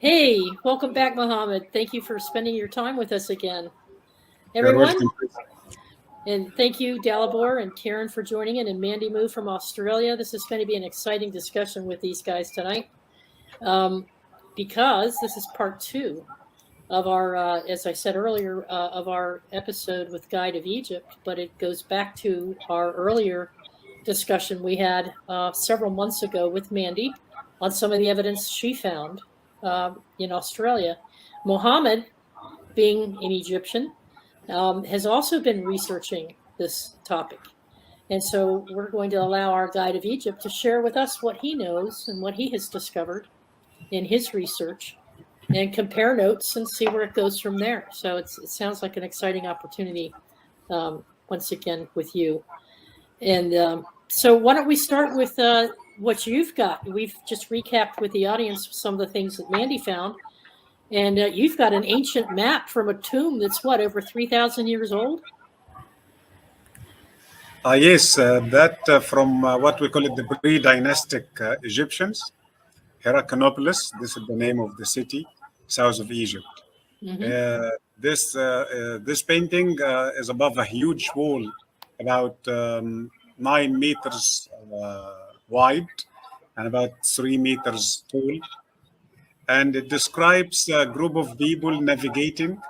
Hey, welcome back, Mohamed. Thank you for spending your time with us again. You're Everyone, welcome. and thank you, Dalibor and Karen, for joining in, and Mandi Moo from Australia. This is going to be an exciting discussion with these guys tonight because this is part 2 of our, as I said earlier, of our episode with Guide of Egypt, but it goes back to our earlier discussion we had several months ago with Mandi on some of the evidence she found in Australia. Mohamed, being an Egyptian, has also been researching this topic. And so we're going to allow our Guide of Egypt to share with us what he knows and what he has discovered in his research and compare notes and see where it goes from there. So it sounds like an exciting opportunity once again with you. And so why don't we start with what you've got? We've just recapped with the audience some of the things that Mandi found. And you've got an ancient map from a tomb that's, what, over 3,000 years old? Yes, that from what we call it the pre-dynastic Egyptians, Heracleopolis, this is the name of the city, south of Egypt. Mm-hmm. This painting is above a huge wall, about 9 meters wide and about 3 meters tall. And it describes a group of people navigating.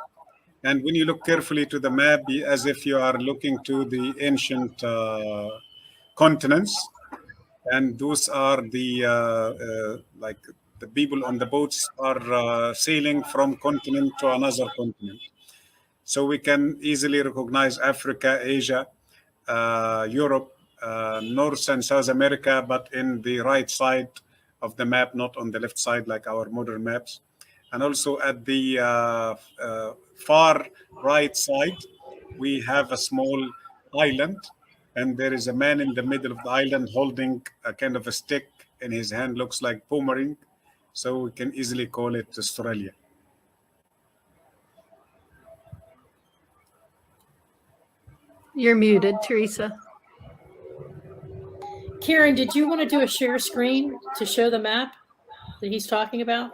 And when you look carefully to the map, as if you are looking to the ancient continents, and those are the like the people on the boats are sailing from continent to another continent. So we can easily recognize Africa, Asia, Europe, North and South America, but in the right side of the map, not on the left side like our modern maps. And also at the far right side, we have a small island, and there is a man in the middle of the island holding a kind of a stick in his hand, looks like boomerang. So we can easily call it Australia. You're muted, Teresa. Karen, did you want to do a share screen to show the map that he's talking about?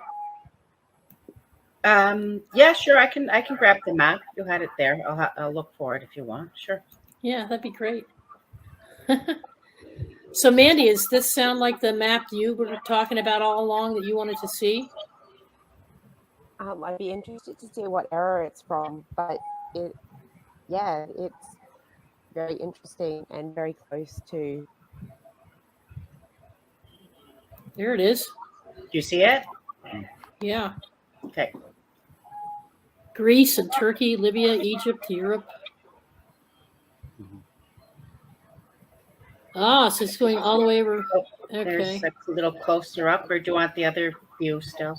Yeah, sure. I can grab the map. You had it there. I'll look for it if you want. Sure. Yeah, that'd be great. So, Mandi, does this sound like the map you were talking about all along that you wanted to see? I'd be interested to see what era it's from, but it's very interesting and very close to. There it is. Do you see it? Yeah. Okay. Greece and Turkey, Libya, Egypt, Europe. Ah, so it's going all the way over. Okay. There's a little closer up, or do you want the other view still?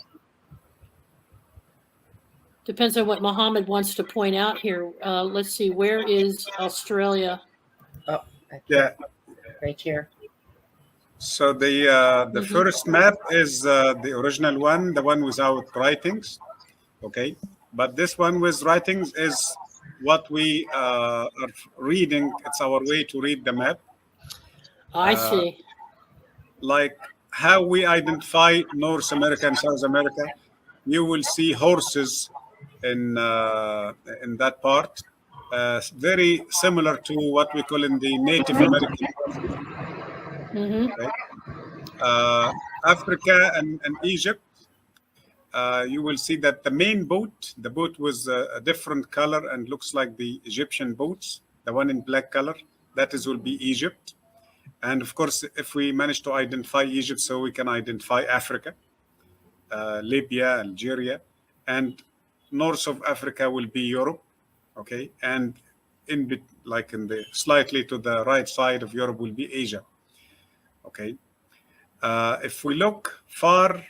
Depends on what Mohamed wants to point out here. Let's see, where is Australia? Oh, yeah, right here. So the first map is the original one, the one without writings. Okay, but this one with writings is what we are reading. It's our way to read the map. I see. Like how we identify North America and South America, you will see horses in that part, very similar to what we call in the Native American. Mm-hmm. Right? Africa and Egypt, you will see that the main boat, the boat was a different color and looks like the Egyptian boats, the one in black color, that will be Egypt. And of course, if we manage to identify Egypt, so we can identify Africa, Libya, Algeria, and north of Africa will be Europe, okay, and like in the slightly to the right side of Europe will be Asia, okay. If we look far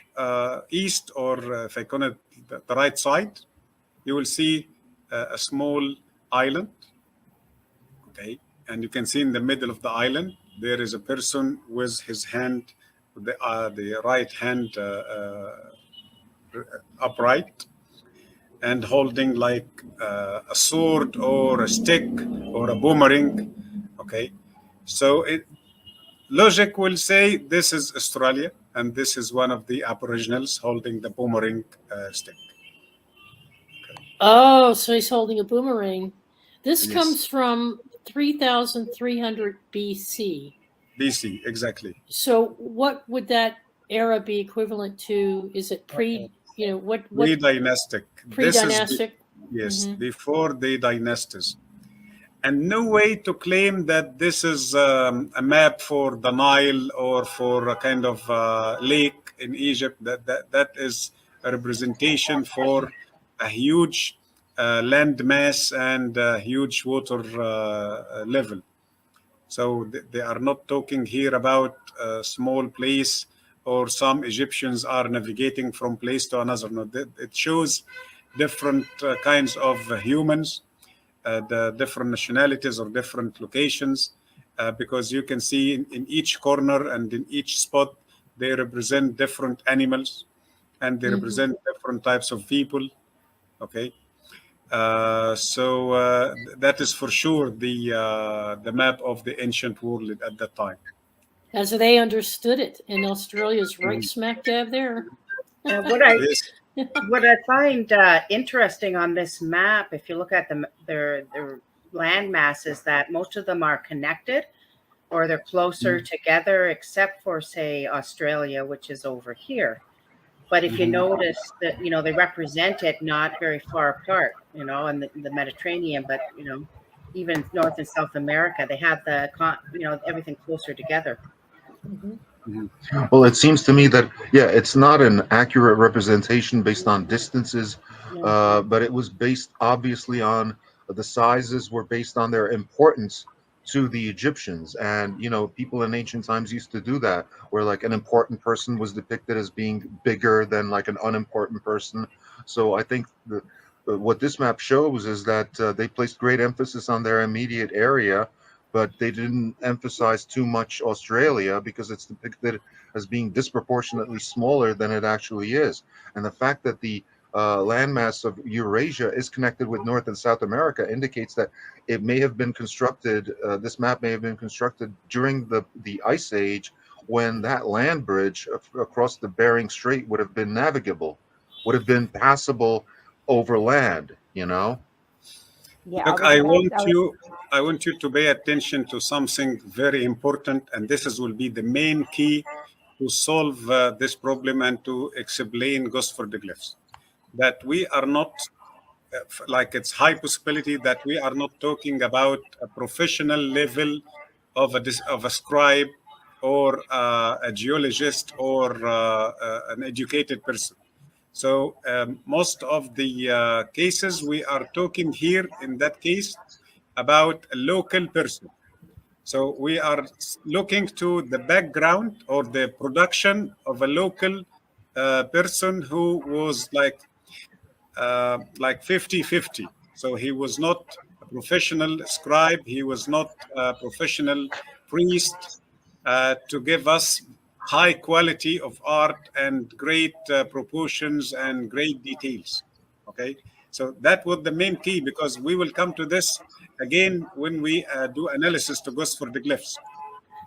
east, or if I call it the right side, you will see a small island, okay, and you can see in the middle of the island there is a person with his hand, the right hand upright, and holding like a sword or a stick or a boomerang, okay. So logic will say this is Australia, and this is one of the Aboriginals holding the boomerang stick. Oh, so he's holding a boomerang. This Yes. comes from 3,300 BC. BC, exactly. So what would that era be equivalent to? Is it what Pre-dynastic. pre-dynastic? Yes, before the dynasties. And no way to claim that this is a map for the Nile or for a kind of lake in Egypt. That is a representation for a huge land mass and a huge water level. So they are not talking here about a small place or some Egyptians are navigating from place to another. No, it shows different kinds of humans, the different nationalities or different locations, because you can see in each corner and in each spot, they represent different animals and they represent different types of people, okay? So that is for sure the map of the ancient world at that time. As they understood it, and Australia's right smack dab there. Yes. What I find interesting on this map, if you look at their land masses, that most of them are connected or they're closer together, except for, say, Australia, which is over here. But if you notice that, they represent it not very far apart, in the Mediterranean, but, even North and South America, they have everything closer together. Well, it seems to me that, it's not an accurate representation based on distances, but it was based obviously on the sizes were based on their importance to the Egyptians. And, people in ancient times used to do that, where like an important person was depicted as being bigger than like an unimportant person. So I think what this map shows is that they placed great emphasis on their immediate area, but they didn't emphasize too much Australia because it's depicted as being disproportionately smaller than it actually is. And the fact that the landmass of Eurasia is connected with North and South America indicates that it may have been constructed, this map may have been constructed during the Ice Age, when that land bridge across the Bering Strait would have been navigable, would have been passable over land, Yeah, Look, I want you to pay attention to something very important, and this will be the main key to solve this problem and to explain Gosford Glyphs. That we are not, like it's high possibility that we are not talking about a professional level of a scribe or a geologist or an educated person. So most of the cases we are talking here in that case about a local person. So we are looking to the background or the production of a local person who was like 50-50. So he was not a professional scribe. He was not a professional priest to give us high quality of art and great proportions and great details. Okay. So that was the main key, because we will come to this again when we do analysis to Gosford Glyphs.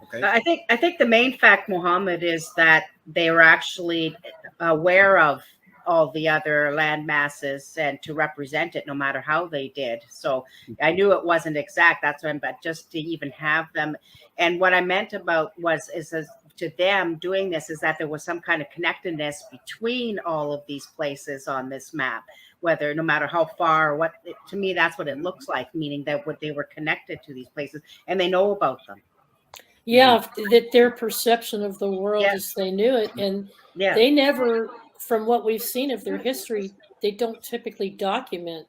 Okay. I think the main fact, Mohamed, is that they were actually aware of all the other land masses and to represent it no matter how they did. So I knew it wasn't exact. That's what but just to even have them. And what I meant about is to them doing this is that there was some kind of connectedness between all of these places on this map, whether no matter how far or what. To me, that's what it looks like, meaning that they were connected to these places and they know about them. Yeah, that their perception of the world Yeah. as they knew it, and Yeah. they never, from what we've seen of their history, they don't typically document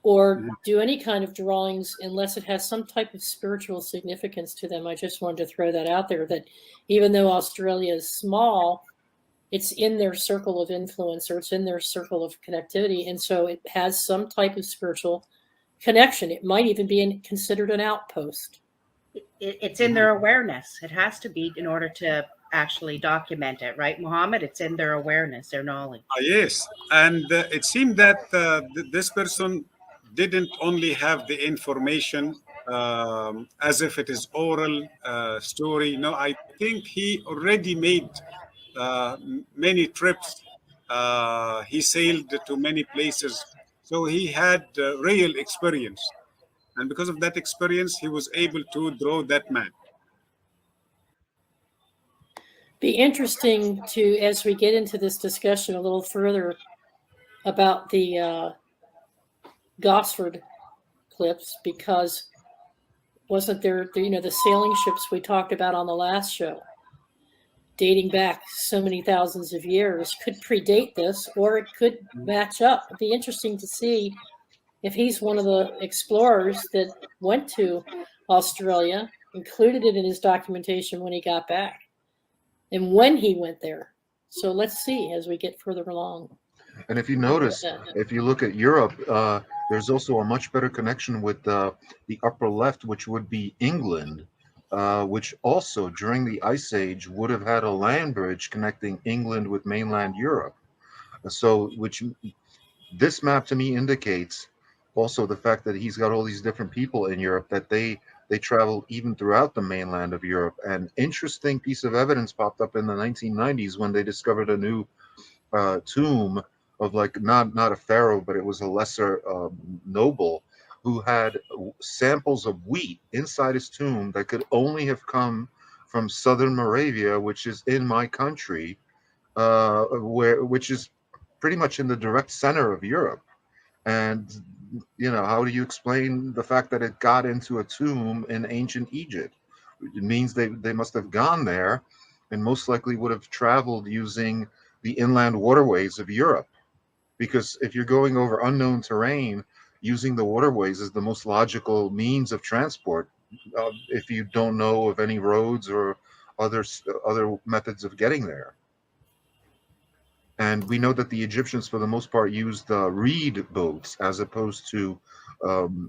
or do any kind of drawings unless it has some type of spiritual significance to them. I just wanted to throw that out there, that even though Australia is small, it's in their circle of influence, or it's in their circle of connectivity, and so it has some type of spiritual connection. It might even be considered an outpost. It's in their awareness. It has to be in order to actually document it, right, Mohammed? It's in their awareness, their knowledge. Yes, and it seemed that this person didn't only have the information as if it is oral story. No, I think he already made many trips. He sailed to many places, so he had real experience, and because of that experience, he was able to draw that map. Be interesting to, as we get into this discussion a little further, about the Gosford Glyphs, because wasn't there, the sailing ships we talked about on the last show, dating back so many thousands of years, could predate this, or it could match up. It'd be interesting to see if he's one of the explorers that went to Australia, included it in his documentation when he got back, and when he went there. So let's see as we get further along. And if you notice, if you look at Europe, there's also a much better connection with the upper left, which would be England, which also during the Ice Age would have had a land bridge connecting England with mainland Europe. So, which this map to me indicates also the fact that he's got all these different people in Europe, that they travel even throughout the mainland of Europe. An interesting piece of evidence popped up in the 1990s when they discovered a new tomb of, like, not a pharaoh, but it was a lesser noble who had samples of wheat inside his tomb that could only have come from southern Moravia, which is in my country, which is pretty much in the direct center of Europe. And how do you explain the fact that it got into a tomb in ancient Egypt? It means they must have gone there, and most likely would have traveled using the inland waterways of Europe. Because if you're going over unknown terrain, using the waterways is the most logical means of transport, if you don't know of any roads or other methods of getting there. And we know that the Egyptians, for the most part, used reed boats as opposed to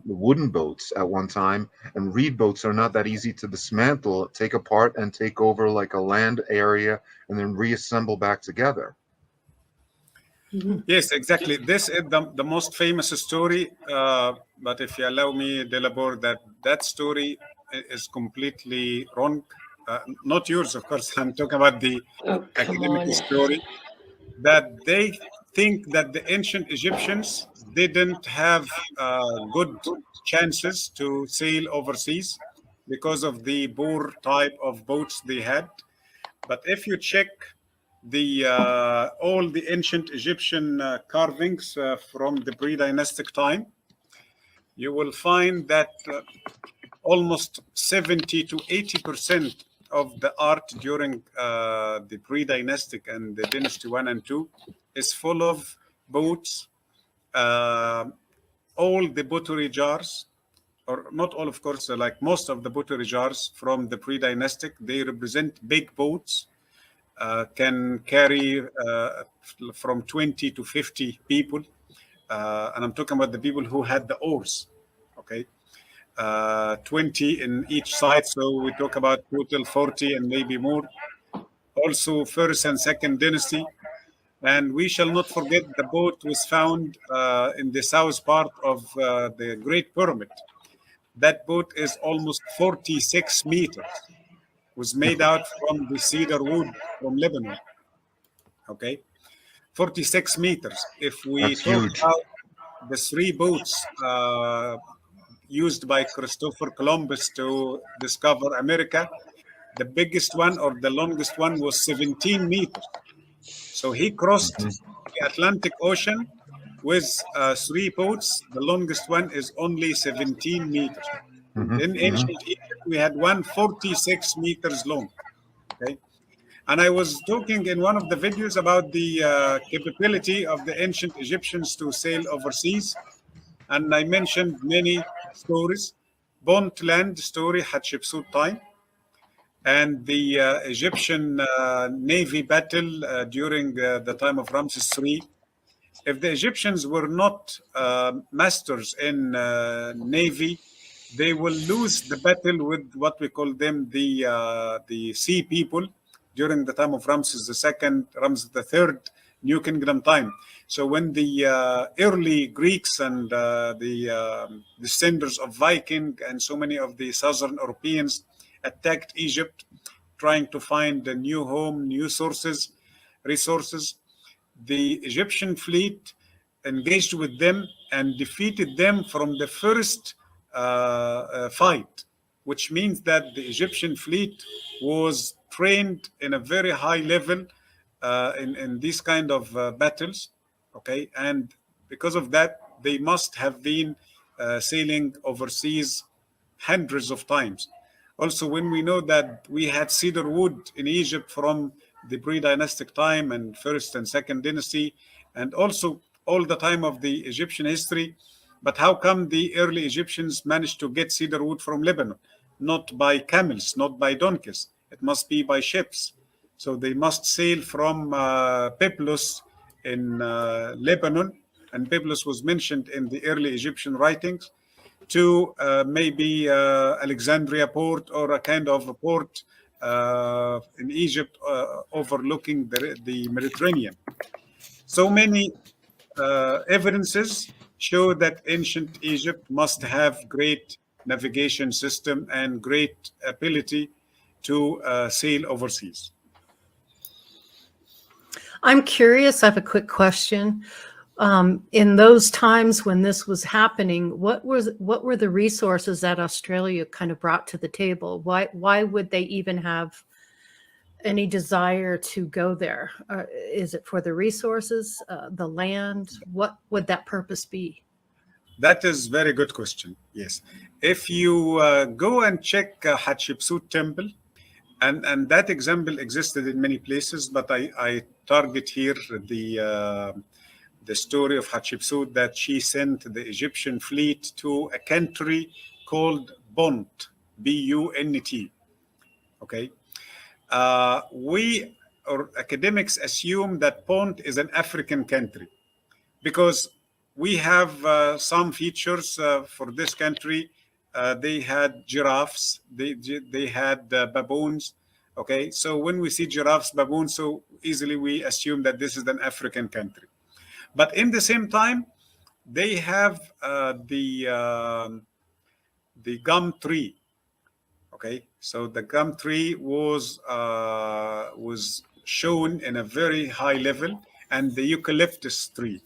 wooden boats at one time. And reed boats are not that easy to dismantle, take apart, and take over like a land area, and then reassemble back together. Yes, exactly. This is the most famous story, but if you allow me, Delabor, that story is completely wrong. Not yours, of course. I'm talking about the academic story, that they think that the ancient Egyptians didn't have good chances to sail overseas because of the poor type of boats they had. But if you check all the ancient Egyptian carvings from the pre-dynastic time, you will find that almost 70 to 80% of the art during the pre-dynastic and the dynasty 1 and 2 is full of boats. All the pottery jars, or not all, of course, like most of the pottery jars from the pre-dynastic, they represent big boats. Can carry from 20 to 50 people. And I'm talking about the people who had the oars, okay? 20 in each side, so we talk about total 40 and maybe more. Also, first and second dynasty. And we shall not forget the boat was found in the south part of the Great Pyramid. That boat is almost 46 meters. Was made out from the cedar wood from Lebanon. Okay, 46 meters. If we That's talk huge. about the three boats used by Christopher Columbus to discover America, the biggest one or the longest one was 17 meters. So he crossed the Atlantic Ocean with three boats. The longest one is only 17 meters. In ancient Egypt, we had one 46 meters long. Okay. And I was talking in one of the videos about the capability of the ancient Egyptians to sail overseas. And I mentioned many stories. Bont Land story, Hatshepsut time, and the Egyptian Navy battle during the time of Ramses III. If the Egyptians were not masters in Navy, they will lose the battle with what we call them the sea people during the time of Ramses II, Ramses III, New Kingdom time. So when the early Greeks and the descendants of Viking and so many of the Southern Europeans attacked Egypt, trying to find a new home, new resources, the Egyptian fleet engaged with them and defeated them from the first fight, which means that the Egyptian fleet was trained in a very high level in these kind of battles. Okay, and because of that, they must have been sailing overseas hundreds of times. Also, when we know that we had cedar wood in Egypt from the pre-dynastic time and first and second dynasty, and also all the time of the Egyptian history, but how come the early Egyptians managed to get cedar wood from Lebanon? Not by camels, not by donkeys. It must be by ships. So they must sail from Byblos in Lebanon, and Byblos was mentioned in the early Egyptian writings, to maybe Alexandria port or a kind of a port in Egypt overlooking the Mediterranean. So many evidences show that ancient Egypt must have great navigation system and great ability to sail overseas. I'm curious. I have a quick question. In those times when this was happening, what were the resources that Australia kind of brought to the table? Why would they even have any desire to go there? Is it for the resources, the land? What would that purpose be? That is a very good question. Yes. If you go and check Hatshepsut temple, and that example existed in many places, but I target here the story of Hatshepsut, that she sent the Egyptian fleet to a country called Bont, B-U-N-T. Okay. We or academics assume that Bont is an African country because we have some features for this country. They had giraffes, they had baboons. Okay, so when we see giraffes, baboons, so easily we assume that this is an African country. But in the same time, they have the gum tree. Okay, so the gum tree was shown in a very high level, and the eucalyptus tree.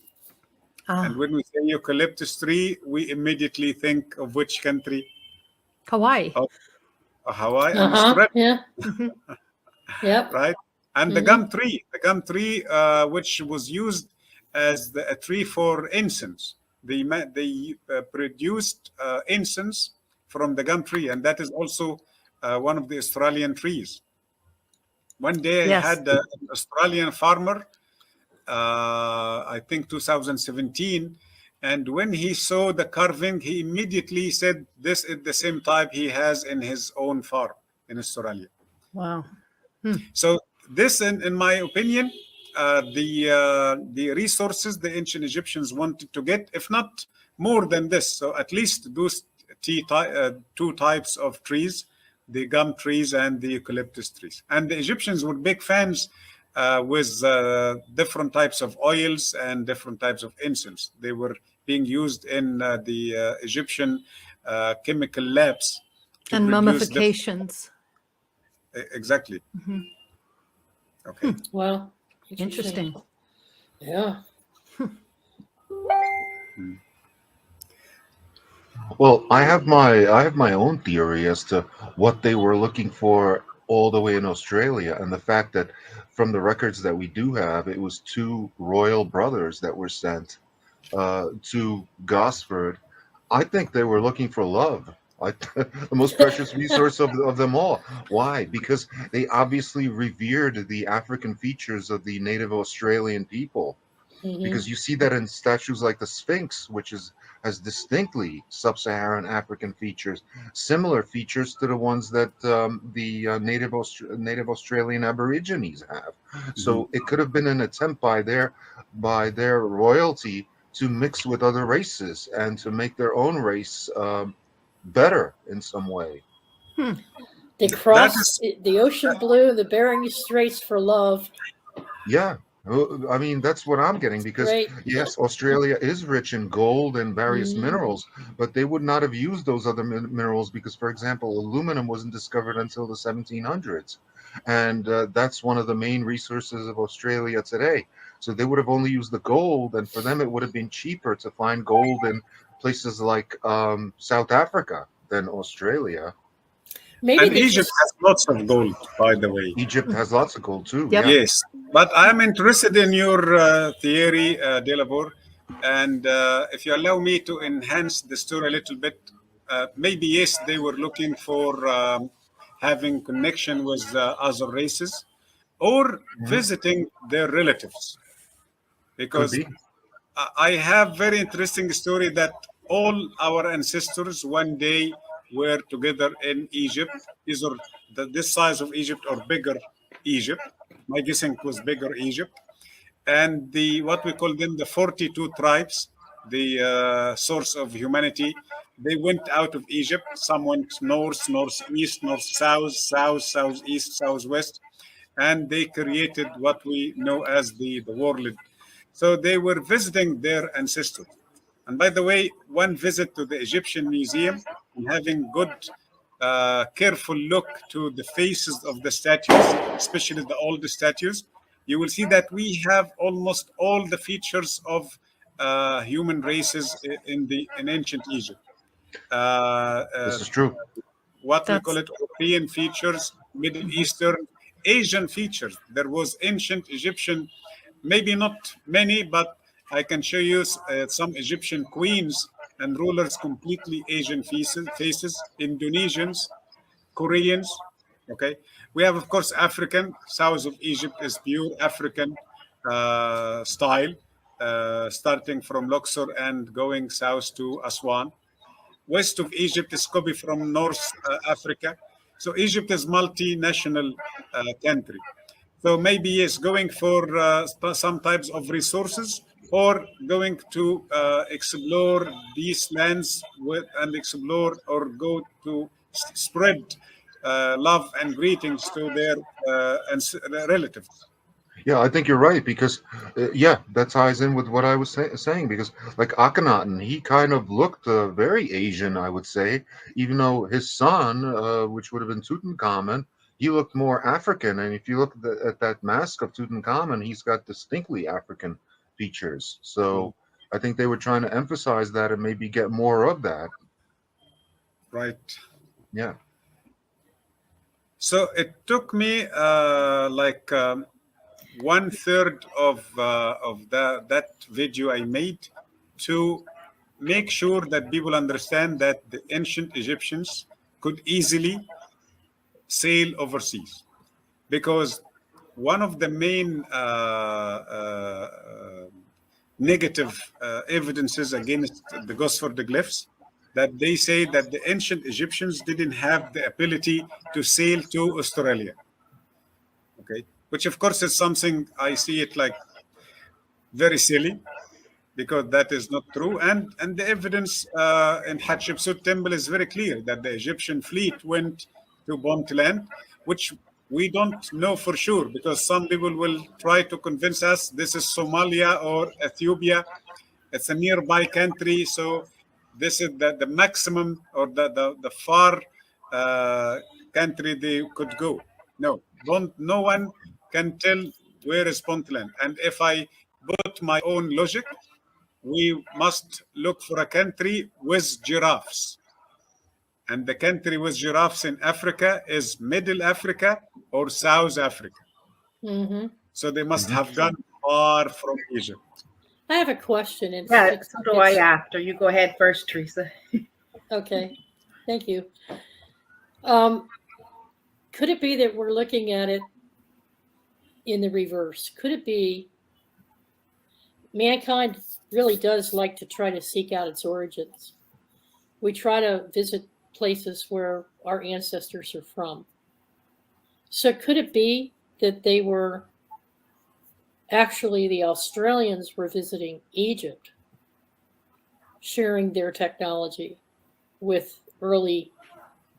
And when we say eucalyptus tree, we immediately think of which country? Hawaii. Oh, Hawaii and Australia. Yeah. Yep. Right. And the gum tree, which was used as a tree for incense. They produced incense from the gum tree, and that is also one of the Australian trees. One day I had an Australian farmer, I think 2017, and when he saw the carving, he immediately said this is the same type he has in his own farm in Australia. Wow. So this, in my opinion, the resources the ancient Egyptians wanted to get, if not more than this, so at least those two types of trees, the gum trees and the eucalyptus trees. And the Egyptians were big fans with different types of oils and different types of incense. They were being used in the Egyptian chemical labs. And mummifications. Exactly. Okay. Well, Interesting. Yeah. Well, I have my own theory as to what they were looking for all the way in Australia, and the fact that from the records that we do have, it was two royal brothers that were sent to Gosford. I think they were looking for love. Like the most precious resource of them all. Why? Because they obviously revered the African features of the native Australian people. Mhm. Because you see that in statues like the Sphinx, which has distinctly sub-Saharan African features, similar features to the ones that the native Australian Aborigines have. So it could have been an attempt by their royalty to mix with other races and to make their own race better in some way. They That crossed is the ocean blue, the Bering Straits for love. Yeah. I mean, that's what I'm getting because, Great. yes, Australia is rich in gold and various Mhm. minerals, but they would not have used those other minerals because, for example, aluminum wasn't discovered until the 1700s. And that's one of the main resources of Australia today. So they would have only used the gold, and for them, it would have been cheaper to find gold in places like South Africa than Australia. Maybe and they Egypt just has lots of gold, by the way. Egypt has lots of gold too. Yep. Yeah. Yes, but I'm interested in your theory, Delabor, and if you allow me to enhance the story a little bit, maybe yes, they were looking for having connection with other races or visiting their relatives, Could because be. I have very interesting story that all our ancestors one day were together in Egypt, either this size of Egypt or bigger Egypt. My guessing was bigger Egypt, and the what we call them the 42 tribes, the source of humanity. They went out of Egypt. Some went north, northeast, north, south, south, southeast, southwest, and they created what we know as the world. So they were visiting their ancestors. And by the way, one visit to the Egyptian museum and having good, careful look to the faces of the statues, especially the old statues, you will see that we have almost all the features of human races in ancient Egypt. Uh, uh, This is true. what we call That's it European features, Middle Eastern, Asian features. There was ancient Egyptian, maybe not many, but I can show you some Egyptian queens and rulers, completely Asian faces, Indonesians, Koreans. Okay, we have of course African. South of Egypt is pure African style, starting from Luxor and going south to Aswan. West of Egypt is copy from North Africa. So Egypt is multinational country. So maybe yes, going for some types of resources or going to explore these lands and explore or go to spread love and greetings to their relatives. Yeah, I think you're right because, yeah, that ties in with what I was saying because, like Akhenaten, he kind of looked very Asian, I would say, even though his son, which would have been Tutankhamun, he looked more African. And if you look at that mask of Tutankhamun, he's got distinctly African features. So I think they were trying to emphasize that and maybe get more of that. Right. Yeah. So it took me like 1/3 of that video I made to make sure that people understand that the ancient Egyptians could easily sail overseas, because one of the main negative evidences against the Gosford Glyphs, that they say that the ancient Egyptians didn't have the ability to sail to Australia. Okay, which of course is something I see it like very silly, because that is not true. And the evidence in Hatshepsut temple is very clear that the Egyptian fleet went to Puntland, which we don't know for sure, because some people will try to convince us this is Somalia or Ethiopia. It's a nearby country, so this is the maximum or the far uh, country they could go. No, no one can tell where is Puntland. And if I put my own logic, we must look for a country with giraffes. And the country with giraffes in Africa is Middle Africa or South Africa. Hmm. So they must Mhm. have gone far from Egypt. I have a question. Yeah, so do I after. You go ahead first, Teresa. Okay. Thank you. Could it be that we're looking at it in the reverse? Could it be mankind really does like to try to seek out its origins? We try to visit places where our ancestors are from. So could it be that they were actually, the Australians were visiting Egypt, sharing their technology with early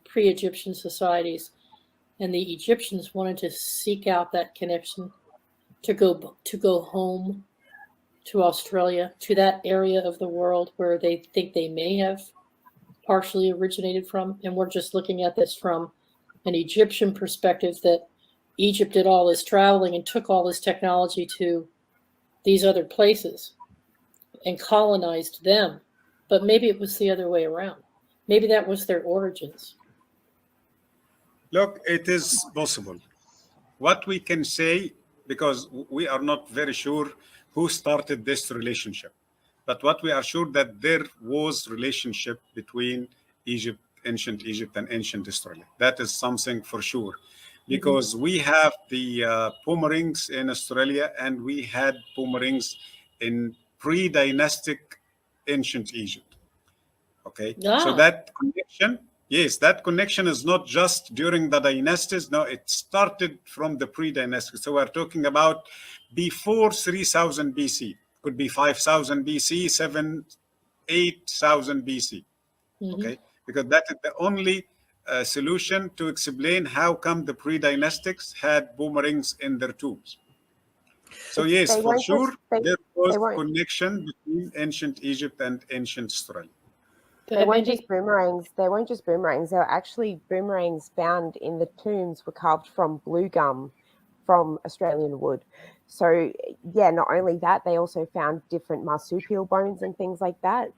pre-Egyptian societies, and the Egyptians wanted to seek out that connection to go home to Australia, to that area of the world where they think they may have partially originated from. And we're just looking at this from an Egyptian perspective, that Egypt did all this traveling and took all this technology to these other places and colonized them. But maybe it was the other way around. Maybe that was their origins. Look, it is possible. What we can say, because we are not very sure who started this relationship, but what we are sure that there was relationship between Egypt, ancient Egypt, and ancient Australia. That is something for sure, because we have the boomerangs in Australia, and we had boomerangs in pre-dynastic ancient Egypt. Okay, so that connection, yes, that connection is not just during the dynasties. No, it started from the pre-dynastic. So we're talking about before 3000 BC. Could be 5000 BC, 8000 BC. Okay, because that is the only solution to explain how come the pre-dynastics had boomerangs in their tombs. So yes, for sure, there was connection between ancient Egypt and ancient Australia. They weren't just boomerangs. They weren't just boomerangs. They were actually boomerangs found in the tombs were carved from blue gum, from Australian wood. So yeah, not only that, they also found different marsupial bones and things like that.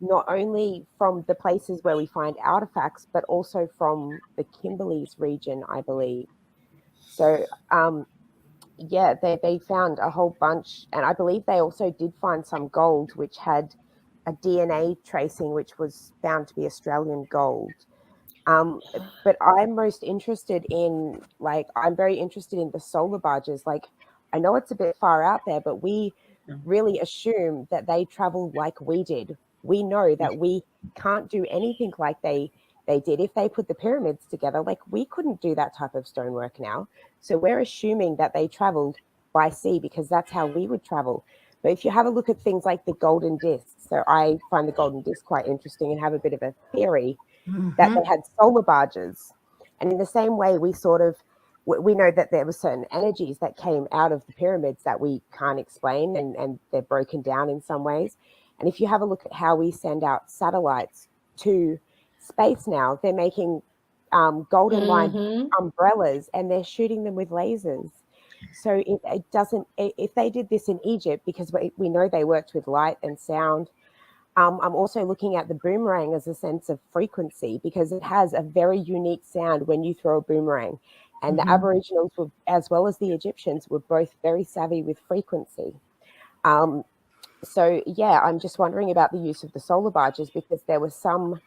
Not only from the places where we find artifacts, but also from the Kimberley's region, I believe. So yeah, they found a whole bunch, and I believe they also did find some gold, which had a DNA tracing, which was found to be Australian gold. But I'm most interested in, I'm very interested in the solar barges. Like, I know it's a bit far out there, but we really assume that they travel like we did. We know that we can't do anything like they did. If they put the pyramids together, like, we couldn't do that type of stonework now. So we're assuming that they traveled by sea, because that's how we would travel. But if you have a look at things like the golden disc, so I find the golden disc quite interesting and have a bit of a theory that they had solar barges. And in the same way, we know that there were certain energies that came out of the pyramids that we can't explain, and they're broken down in some ways. And if you have a look at how we send out satellites to space now, they're making golden line umbrellas, and they're shooting them with lasers. So it doesn't, if they did this in Egypt, because we know they worked with light and sound. I'm also looking at the boomerang as a sense of frequency, because it has a very unique sound when you throw a boomerang. And the Aboriginals, as well as the Egyptians, were both very savvy with frequency. So yeah, I'm just wondering about the use of the solar barges, because there were some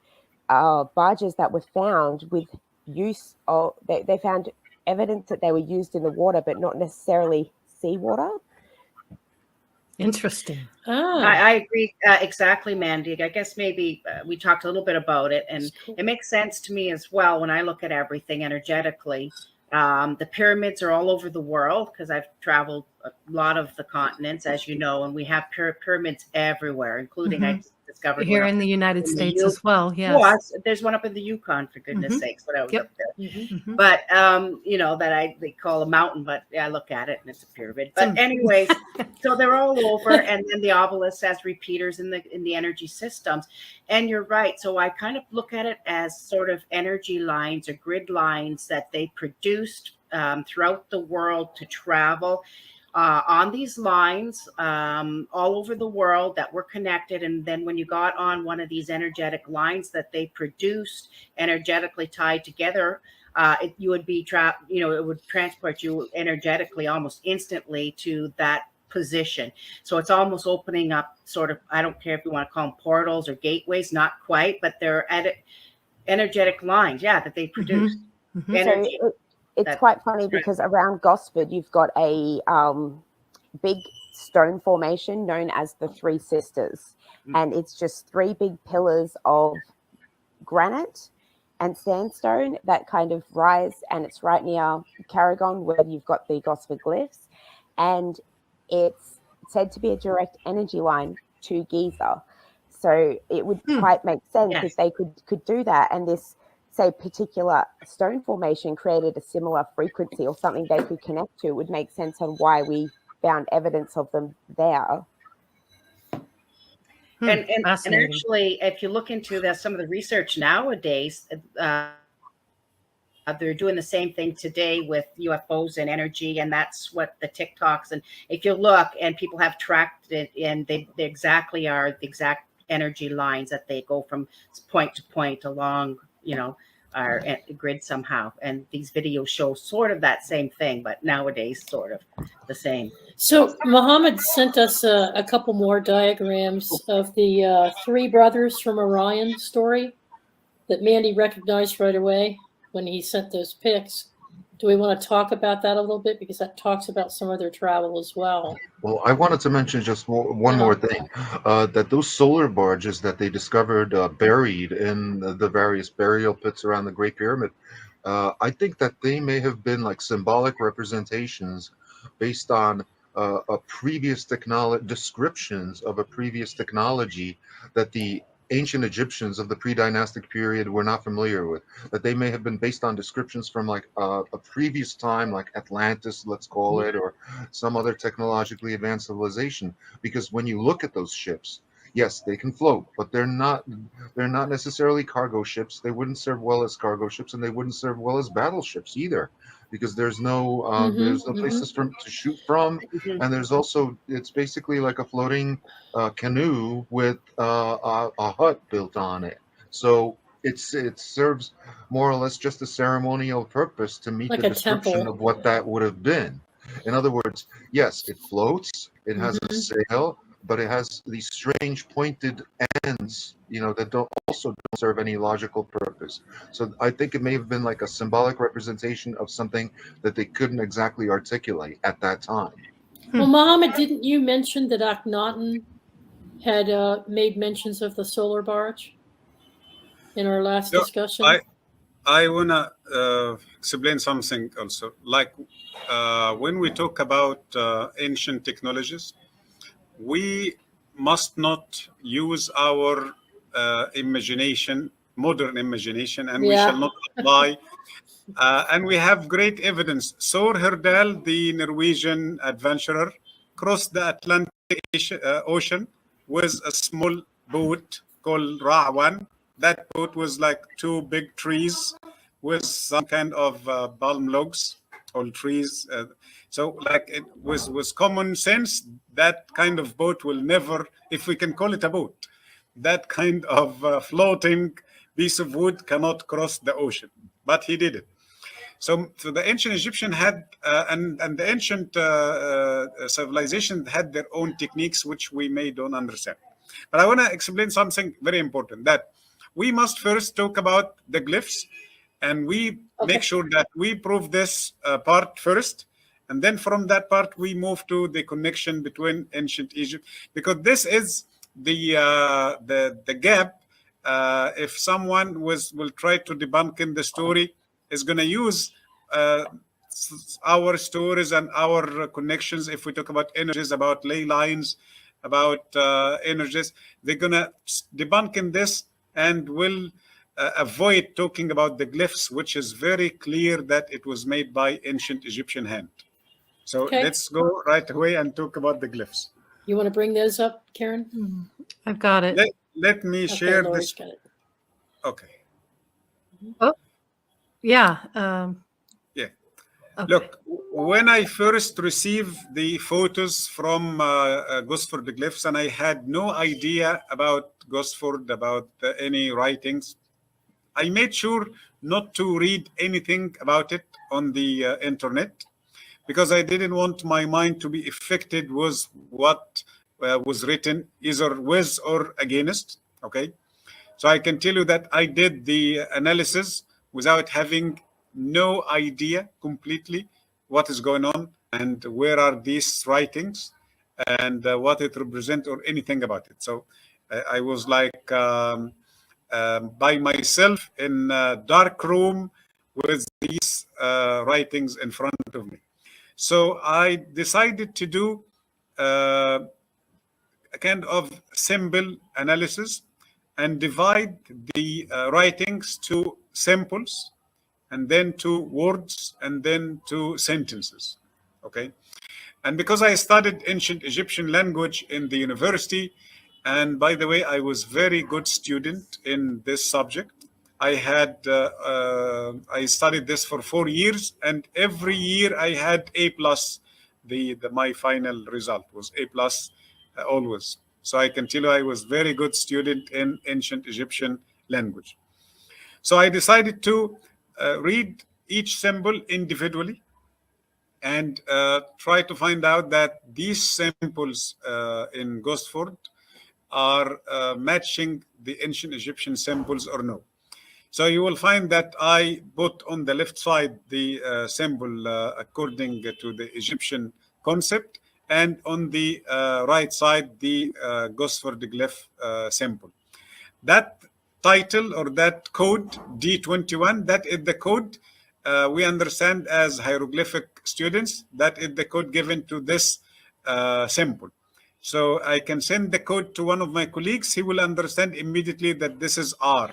barges that were found with use of, they found evidence that they were used in the water, but not necessarily seawater. Interesting. I agree exactly, Mandy. I guess maybe we talked a little bit about it, and it makes sense to me as well when I look at everything energetically. The pyramids are all over the world, because I've traveled a lot of the continents, as you know, and we have pyramids everywhere, including I discovered here in the United States as well. Yes. Well, there's one up in the Yukon, for goodness sakes, when I was up there. But that they call a mountain, but I look at it and it's a pyramid. But anyways, so they're all over, and then the obelisk as repeaters in the energy systems. And you're right. So I kind of look at it as sort of energy lines or grid lines that they produced throughout the world to travel on these lines all over the world that were connected. And then when you got on one of these energetic lines that they produced, energetically tied together, you would be trapped, it would transport you energetically almost instantly to that position. So it's almost opening up sort of, I don't care if you want to call them portals or gateways, not quite, but they're at it. energetic lines, that they produce. Mhm. Energy. So it's quite funny because around Gosford, you've got a big stone formation known as the Three Sisters. And it's just three big pillars of granite and sandstone that kind of rise, and it's right near Carrigon where you've got the Gosford Glyphs, and it's said to be a direct energy line to Giza. So it would quite make sense if they could do that, and this, say, particular stone formation created a similar frequency or something they could connect to. It would make sense on why we found evidence of them there. And actually, if you look into some of the research nowadays, they're doing the same thing today with UFOs and energy, and that's what the TikToks. And if you look, and people have tracked it, and they exactly are the exact energy lines that they go from point to point along, our grid somehow. And these videos show sort of that same thing, but nowadays sort of the same. So Mohamed sent us a couple more diagrams of the three brothers from Orion story that Mandi recognized right away when he sent those pics. Do we want to talk about that a little bit? Because that talks about some of their travel as well. Well, I wanted to mention just one more thing, that those solar barges that they discovered buried in the various burial pits around the Great Pyramid, I think that they may have been like symbolic representations based on a previous descriptions of a previous technology that the ancient Egyptians of the pre-dynastic period were not familiar with, that they may have been based on descriptions from like a previous time, like Atlantis, let's call it, or some other technologically advanced civilization. Because when you look at those ships, yes, they can float, but they're not necessarily cargo ships. They wouldn't serve well as cargo ships, and they wouldn't serve well as battleships either, because there's no places to shoot from, and there's also, it's basically like a floating canoe with a hut built on it. So it serves more or less just a ceremonial purpose to meet like the description of what that would have been. In other words, yes, it floats, it has a sail, but it has these strange pointed ends, that don't serve any logical purpose. So I think it may have been like a symbolic representation of something that they couldn't exactly articulate at that time. Well, Mohamed, didn't you mention that Akhenaten had made mentions of the solar barge in our last discussion? I want to explain something also. Like when we talk about ancient technologies, we must not use our imagination, modern imagination, and we shall not apply. And we have great evidence. Thor Heyerdahl, the Norwegian adventurer, crossed the Atlantic Ocean with a small boat called Ra-1. That boat was like two big trees with some kind of palm logs or trees. So like it was common sense, that kind of boat will never, if we can call it a boat, that kind of floating piece of wood cannot cross the ocean. But he did it. So the ancient Egyptian had, and the ancient civilization had their own techniques, which we may don't understand. But I want to explain something very important, that we must first talk about the glyphs, and we make sure that we prove this part first. And then from that part, we move to the connection between ancient Egypt, because this is the gap. If someone will try to debunk in the story, is going to use our stories and our connections. If we talk about energies, about ley lines, about energies, they're going to debunk in this and will avoid talking about the glyphs, which is very clear that it was made by ancient Egyptian hand. So let's go right away and talk about the glyphs. You want to bring those up, Karen? I've got it. Let me share this. Got it. Okay. Oh, yeah. Yeah. Okay. Look, when I first received the photos from Gosford Glyphs, and I had no idea about Gosford, about any writings, I made sure not to read anything about it on the internet, because I didn't want my mind to be affected with what was written, either with or against. Okay. So I can tell you that I did the analysis without having no idea completely what is going on and where are these writings and what it represents or anything about it. So I was like by myself in a dark room with these writings in front of me. So I decided to do a kind of symbol analysis and divide the writings to symbols and then to words and then to sentences. Okay. And because I studied ancient Egyptian language in the university, and by the way, I was very good student in this subject. I studied this for 4 years, and every year I had A plus. My final result was A plus always. So I can tell you I was very good student in ancient Egyptian language. So I decided to read each symbol individually and try to find out that these symbols in Gosford are matching the ancient Egyptian symbols or no. So you will find that I put on the left side the symbol according to the Egyptian concept, and on the right side the Gosford Glyph symbol. That title or that code D21, that is the code we understand as hieroglyphic students. That is the code given to this symbol. So I can send the code to one of my colleagues. He will understand immediately that this is R.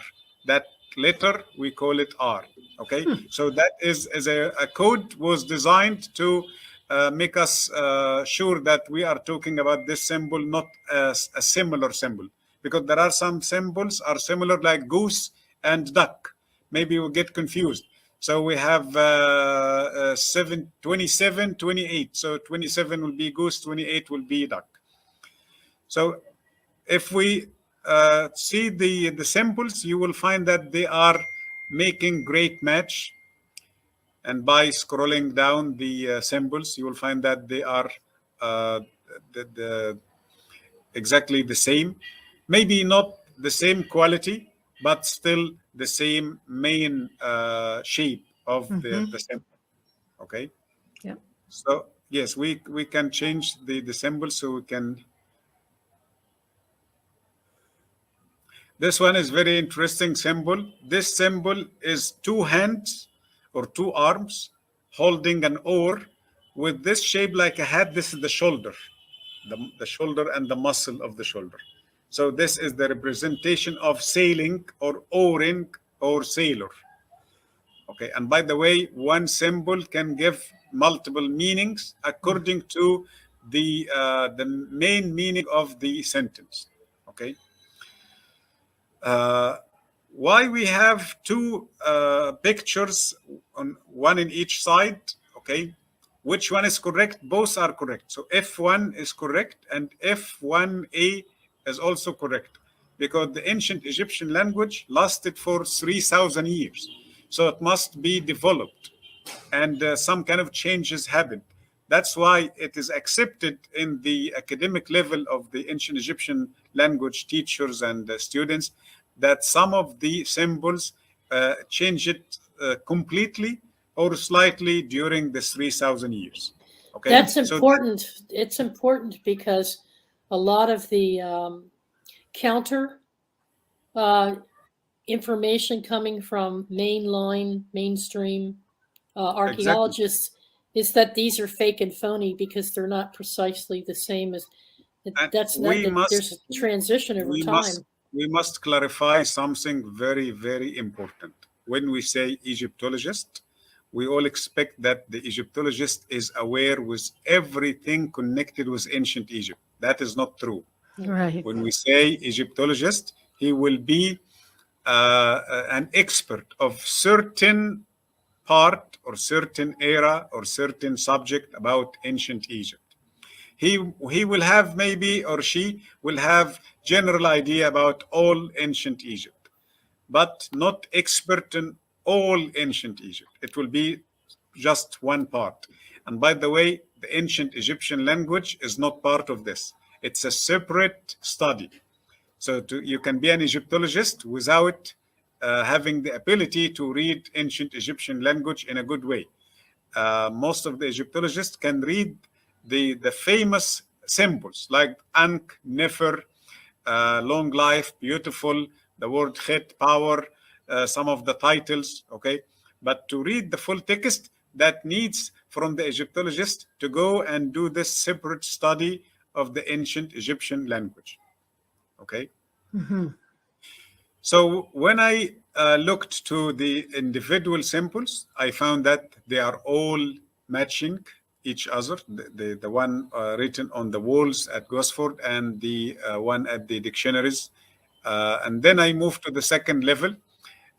That letter, we call it R. Okay. So that is a code was designed to make us sure that we are talking about this symbol, not as a similar symbol. Because there are some symbols are similar, like goose and duck. Maybe we'll get confused. So we have 27, 28. So 27 will be goose, 28 will be duck. So if we see the symbols, you will find that they are making great match. And by scrolling down the symbols, you will find that they are exactly the same. Maybe not the same quality, but still the same main shape of the symbol. Okay. Yeah. So yes, we can change the symbol so we can. This one is very interesting symbol. This symbol is 2 hands or 2 arms holding an oar with this shape like a hat. This is the shoulder, the shoulder and the muscle of the shoulder. So this is the representation of sailing or oaring or sailor. Okay, and by the way, one symbol can give multiple meanings according to the main meaning of the sentence. Okay. Why we have 2 pictures on one in each side? Okay, which one is correct? Both are correct. So F1 is correct and F1A is also correct, because the ancient Egyptian language lasted for 3,000 years. So it must be developed and some kind of changes happened. That's why it is accepted in the academic level of the ancient Egyptian language teachers and students that some of the symbols change it completely or slightly during the 3,000 years. Okay, that's important. So it's important because a lot of the counter information coming from mainstream archaeologists is that these are fake and phony because they're not precisely the same as. That's not. There's a transition over time. We must clarify something very, very important. When we say Egyptologist, we all expect that the Egyptologist is aware with everything connected with ancient Egypt. That is not true. Right. When we say Egyptologist, he will be an expert of certain part or certain era or certain subject about ancient Egypt. He will have, maybe, or she will have general idea about all ancient Egypt, but not expert in all ancient Egypt. It will be just one part. And by the way, the ancient Egyptian language is not part of this. It's a separate study. So you can be an Egyptologist without having the ability to read ancient Egyptian language in a good way. Most of the Egyptologists can read the famous symbols like Ankh, Nefer, long life, beautiful, the word Chet, power, some of the titles, okay? But to read the full text, that needs from the Egyptologist to go and do this separate study of the ancient Egyptian language, okay? So when I looked to the individual symbols, I found that they are all matching each other. The one written on the walls at Gosford and the one at the dictionaries. And then I moved to the second level.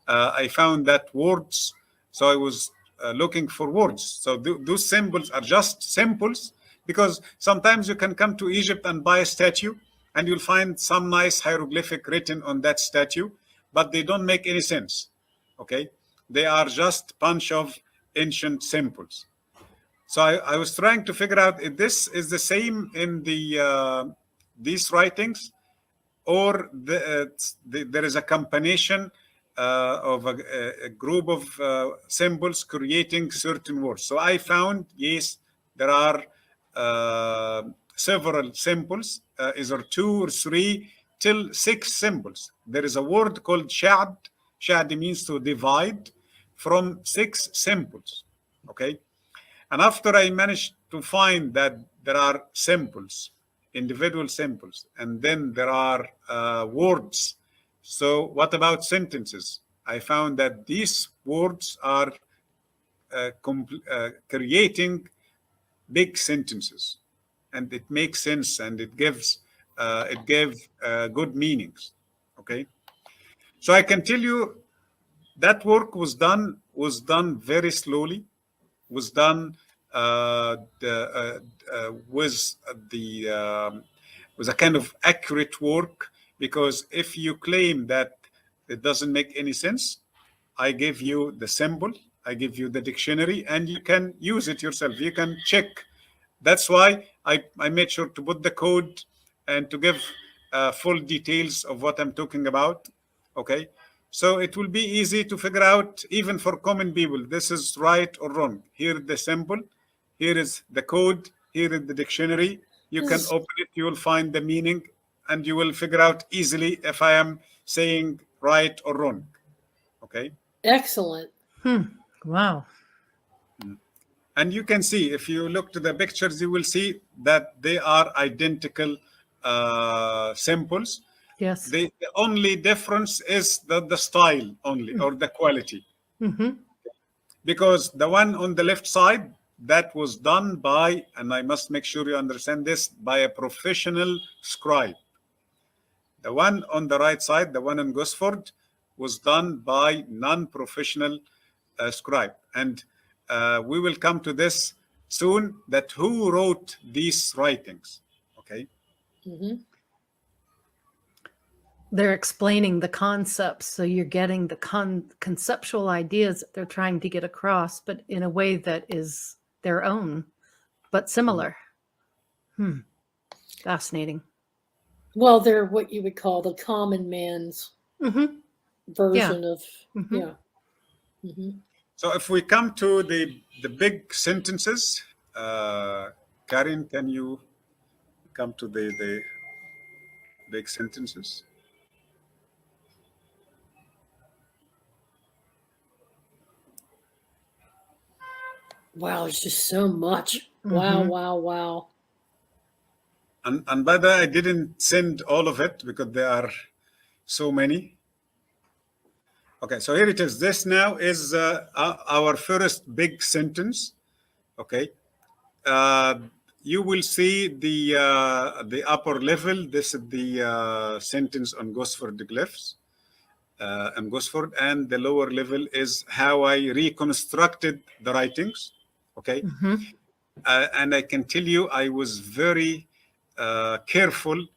I found that words, so I was looking for words. So those symbols are just symbols, because sometimes you can come to Egypt and buy a statue and you'll find some nice hieroglyphic written on that statue, but they don't make any sense, okay? They are just bunch of ancient symbols. So I was trying to figure out if this is the same in these writings, or there is a combination of a group of symbols creating certain words. So I found, yes, there are several symbols, either 2 or 3 till 6 symbols. There is a word called sha'd. Sha'd means to divide, from 6 symbols, okay? And after I managed to find that there are symbols, individual symbols, and then there are words. So what about sentences? I found that these words are creating big sentences, and it makes sense, and it gives good meanings, okay? So I can tell you that work was done very slowly, was done with a kind of accurate work, because if you claim that it doesn't make any sense, I give you the symbol, I give you the dictionary, and you can use it yourself. You can check. That's why I made sure to put the code and to give full details of what I'm talking about, okay? So it will be easy to figure out, even for common people, this is right or wrong. Here is the symbol, here is the code, here is the dictionary. You can open it, you will find the meaning, and you will figure out easily if I am saying right or wrong, okay? Excellent. Wow. And you can see, if you look to the pictures, you will see that they are identical symbols. Yes. The only difference is the style only, or the quality. Because the one on the left side, that was done by, and I must make sure you understand this, by a professional scribe. The one on the right side, the one in Gosford, was done by non-professional scribe. And we will come to this soon, that who wrote these writings, okay? They're explaining the concepts, so you're getting the conceptual ideas that they're trying to get across, but in a way that is their own, but similar. Fascinating. Well, they're what you would call the common man's version of, yeah. So if we come to the big sentences, Karin, can you come to the big sentences? Wow, it's just so much. Wow, wow, wow. And by the way, I didn't send all of it because there are so many. Okay, so here it is. This now is our first big sentence. Okay, you will see the upper level. This is the sentence on Gosford Glyphs and Gosford, and the lower level is how I reconstructed the writings. Okay, and I can tell you, I was very careful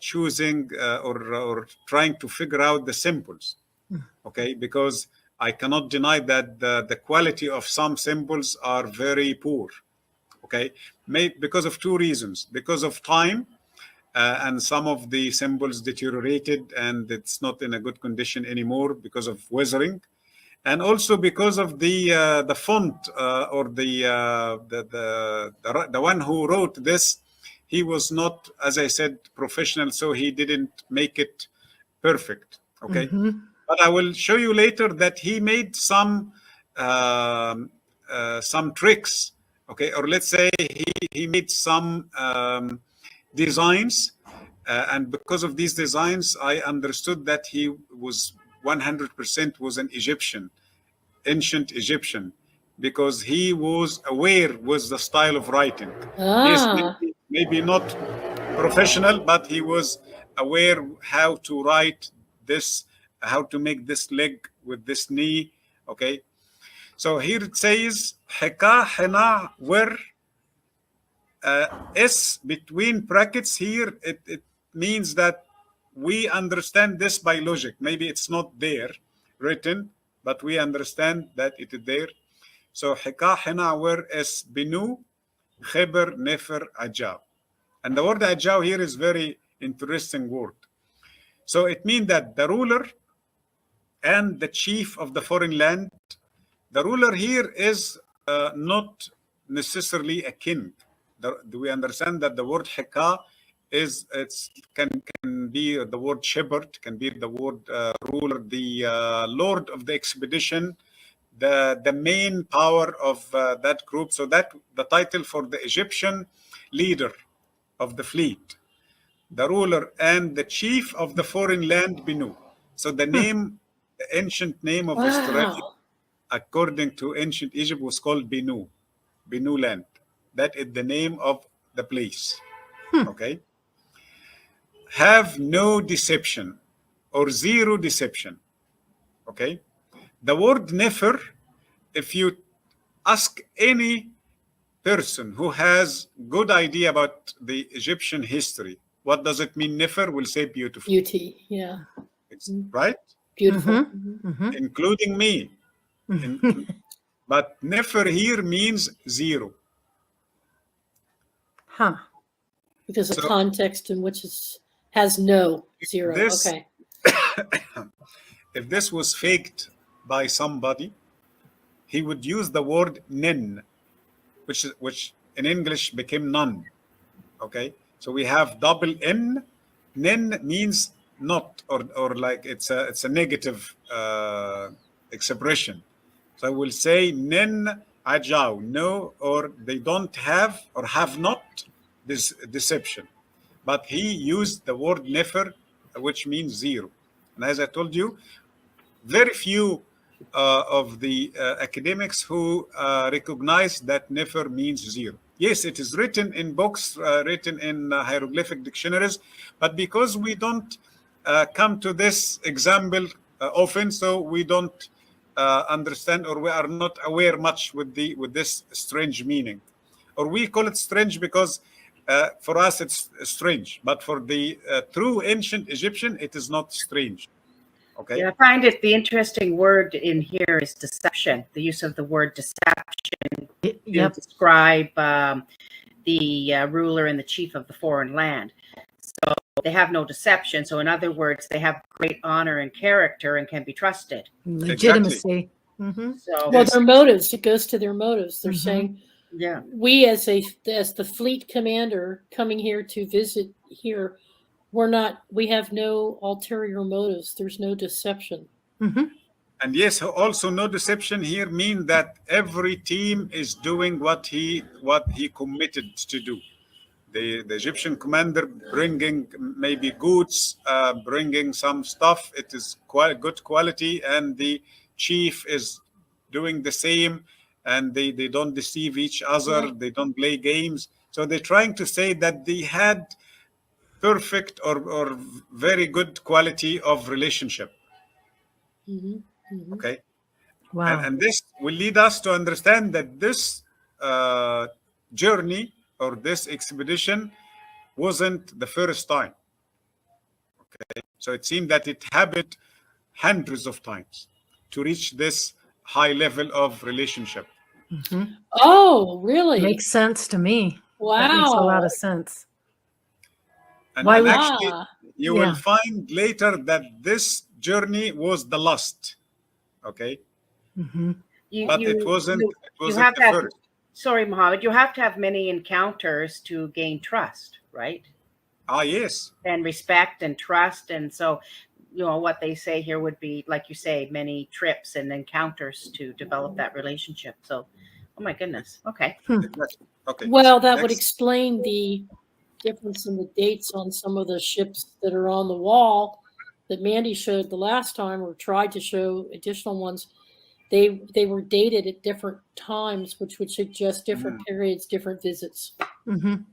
choosing or trying to figure out the symbols. Okay, because I cannot deny that the quality of some symbols are very poor. Okay, because of 2 reasons: because of time, and some of the symbols deteriorated, and it's not in a good condition anymore because of weathering, and also because of the font, or the one who wrote this. He was not, as I said, professional, so he didn't make it perfect. Okay, but I will show you later that he made some tricks. Okay, or let's say he made some designs, and because of these designs, I understood that he was 100% was an Egyptian, ancient Egyptian, because he was aware with the style of writing. Yes, maybe not professional, but he was aware how to write this, how to make this leg with this knee. Okay, so here it says حكا حنا where S between brackets here, it means that we understand this by logic. Maybe it's not there written, but we understand that it is there. So حكا حنا where S بنو خبر نفر عجاب. And the word ajab here is very interesting word. So it means that the ruler and the chief of the foreign land, the ruler here is not necessarily a king. Do we understand that the word hika can be the word shepherd, can be the word ruler, the lord of the expedition, the main power of that group. So that the title for the Egyptian leader of the fleet, the ruler and the chief of the foreign land, Binu. So the name, the ancient name of Australia, according to ancient Egypt, was called Binu, Binu land. That is the name of the place. Okay. Have no deception or zero deception. Okay. The word nefer, if you ask any person who has good idea about the Egyptian history, what does it mean? Nefer will say beautiful. Beauty, yeah. It's, right? Beautiful. Including me. But nefer here means zero. Huh. Because the context in which it has no zero. Okay. If this was faked by somebody, he would use the word nen, which in English became none. Okay, so we have double N. Nen means not, or like it's a negative expression. So we'll say nen ajau, no, or they don't have or have not this deception. But he used the word nefer, which means zero. And as I told you, very few of the academics who recognize that nefer means zero. Yes, it is written in books, written in hieroglyphic dictionaries, but because we don't come to this example often, so we don't understand, or we are not aware much with this strange meaning, or we call it strange because for us it's strange, but for the true ancient Egyptian it is not strange. Okay. Yeah, I find it the interesting word in here is deception. The use of the word deception to describe the ruler and the chief of the foreign land. So they have no deception. So in other words, they have great honor and character and can be trusted. Legitimacy. Exactly. So well, their motives. It goes to their motives. They're saying, yeah, we as the fleet commander coming here to visit here, we have no ulterior motives. There's no deception. And yes, also no deception here mean that every team is doing what he committed to do. The Egyptian commander bringing maybe goods, bringing some stuff, it is quite good quality, and the chief is doing the same, and they don't deceive each other, they don't play games. So they're trying to say that they had perfect or very good quality of relationship. Okay. Wow. And this will lead us to understand that this journey or this expedition wasn't the first time. Okay. So it seemed that it happened hundreds of times to reach this high level of relationship. Oh, really? Makes sense to me. Wow. That makes a lot of sense. And, Why and would- actually, you Yeah. will find later that this journey was the last. Okay, Mhm. but it wasn't. You It wasn't have the to have, first. sorry, Mohammed, you have to have many encounters to gain trust, right? Ah, yes. And respect and trust. And so, what they say here would be, like you say, many trips and encounters to develop that relationship. So, oh my goodness. Okay. Exactly. Okay. Well, that would Next. explain the difference in the dates on some of the ships that are on the wall that Mandy showed the last time, or tried to show additional ones. They were dated at different times, which would suggest different periods, different visits. Mhm.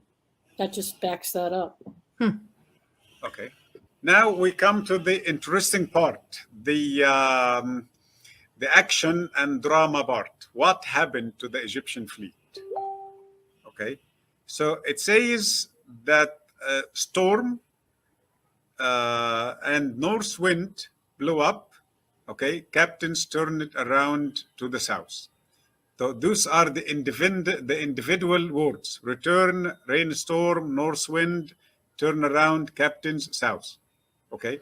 That just backs that up. Okay. Now we come to the interesting part, the action and drama part. What happened to the Egyptian fleet? Okay. So it says that storm and north wind blew up. Okay. Captains turned it around to the south. So those are the individual words: return, rainstorm, north wind, turn around, captains, south. Okay.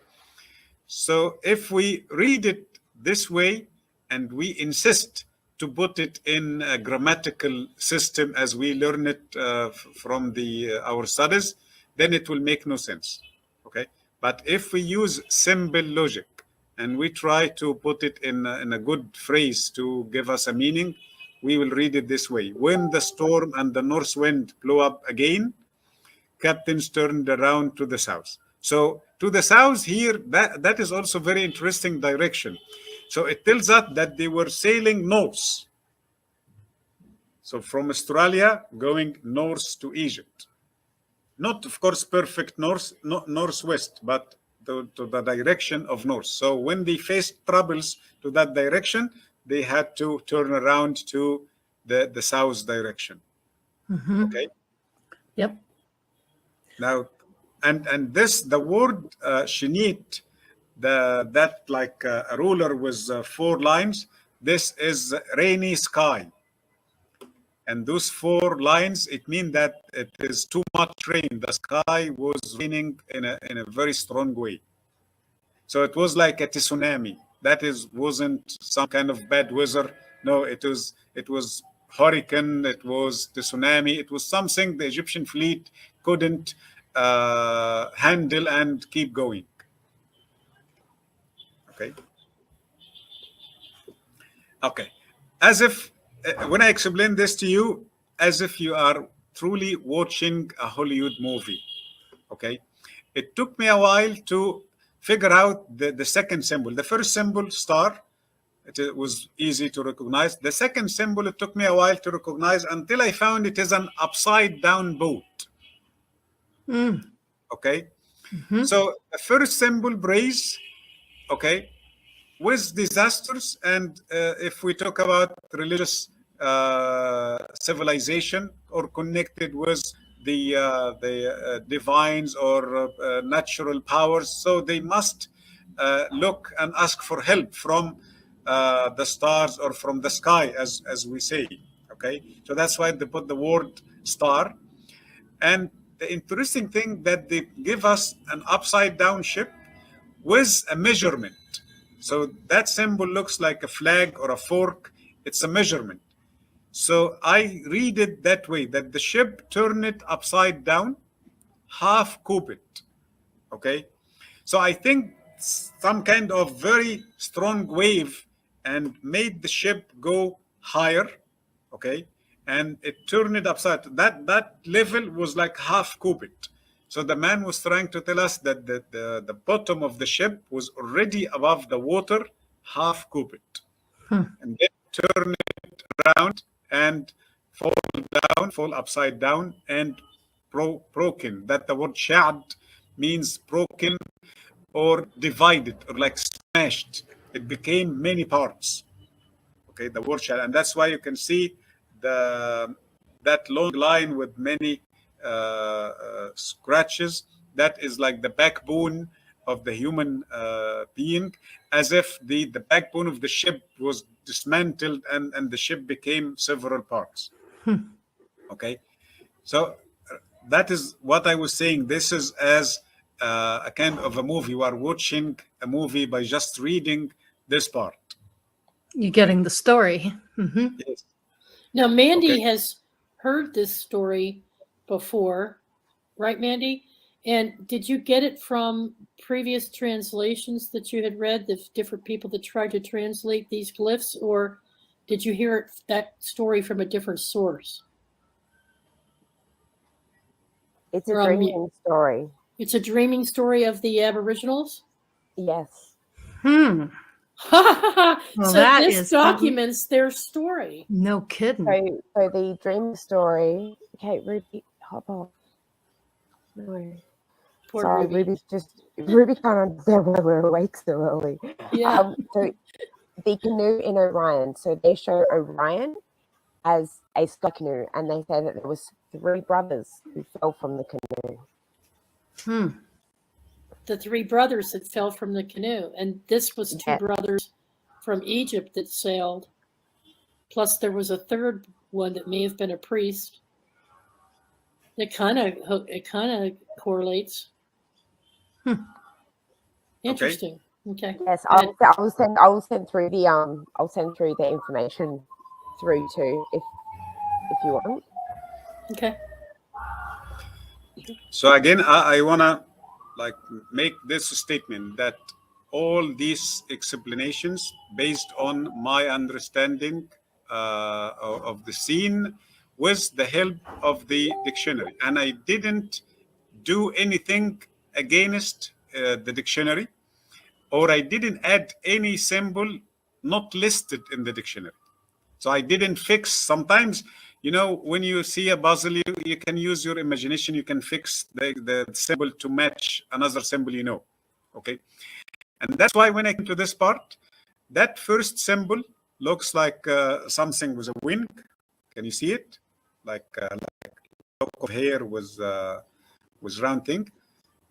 So if we read it this way and we insist to put it in a grammatical system as we learn it from our studies, then it will make no sense. Okay. But if we use simple logic and we try to put it in a good phrase to give us a meaning, we will read it this way: when the storm and the north wind blew up again, captains turned around to the south. So to the south here, that is also very interesting direction. So it tells us that they were sailing north. So from Australia going north to Egypt. Not, of course, perfect north, not northwest, but to the direction of north. So when they faced troubles to that direction, they had to turn around to the south direction. Mhm. Okay. Yep. Now, and this, the word shinit, that like a ruler with 4 lines, this is rainy sky. And those 4 lines, it means that it is too much rain. The sky was raining in a very strong way. So it was like a tsunami. That wasn't some kind of bad weather. No, it was hurricane. It was tsunami. It was something the Egyptian fleet couldn't handle and keep going. Okay. Okay. As if when I explain this to you, as if you are truly watching a Hollywood movie. Okay. It took me a while to figure out the second symbol. The first symbol, star, it was easy to recognize. The second symbol, it took me a while to recognize until I found it is an upside down boat. Okay. Mhm. So the first symbol, brace, okay, with disasters. And if we talk about religious civilization or connected with the divines or natural powers, so they must look and ask for help from the stars or from the sky, as we say. Okay, so that's why they put the word star. And the interesting thing that they give us an upside down ship with a measurement. So that symbol looks like a flag or a fork. It's a measurement. So I read it that way, that the ship turned it upside down, half cubit. Okay. So I think some kind of very strong wave and made the ship go higher. Okay. And it turned it upside. That level was like half cubit. So the man was trying to tell us that the bottom of the ship was already above the water, half cubit. And then turn it around and fall upside down and broken. That the word shad means broken or divided or like smashed. It became many parts. Okay, the word shad. And that's why you can see that long line with many scratches. That is like the backbone of the human being, as if the backbone of the ship was dismantled and the ship became several parts. Okay, so that is what I was saying. This is as a kind of a movie. You are watching a movie by just reading this part. You're getting the story. Hmm. Yes. Now, Mandy Okay. has heard this story before, right, Mandy? And did you get it from previous translations that you had read, the different people that tried to translate these glyphs, or did you hear that story from a different source? It's a Or on mute. dreaming story. It's a dreaming story of the Aboriginals? Yes. Hmm. So that this is something. documents their story. No kidding. So the dream story. Okay, Ruby, hop off. No. Poor Sorry, Ruby. Ruby can't understand why we're awake so early. Yeah. So the canoe in Orion. So they show Orion as a sky canoe, and they say that there was 3 brothers who fell from the canoe. Hmm. The 3 brothers that fell from the canoe. And this was 2 Yeah. brothers from Egypt that sailed. Plus there was a third one that may have been a priest. It kind of correlates. Interesting. Okay. Yes, Good. I'll send through the information through too if you want. Okay. So again, I wanna like make this statement that all these explanations based on my understanding of the scene with the help of the dictionary, and I didn't do anything against the dictionary, or I didn't add any symbol not listed in the dictionary. So I didn't fix. Sometimes, when you see a puzzle, you can use your imagination. You can fix the symbol to match another symbol, Okay. And that's why when I came to this part, that first symbol looks like something with a wing. Can you see it? Like a lock of hair with round thing.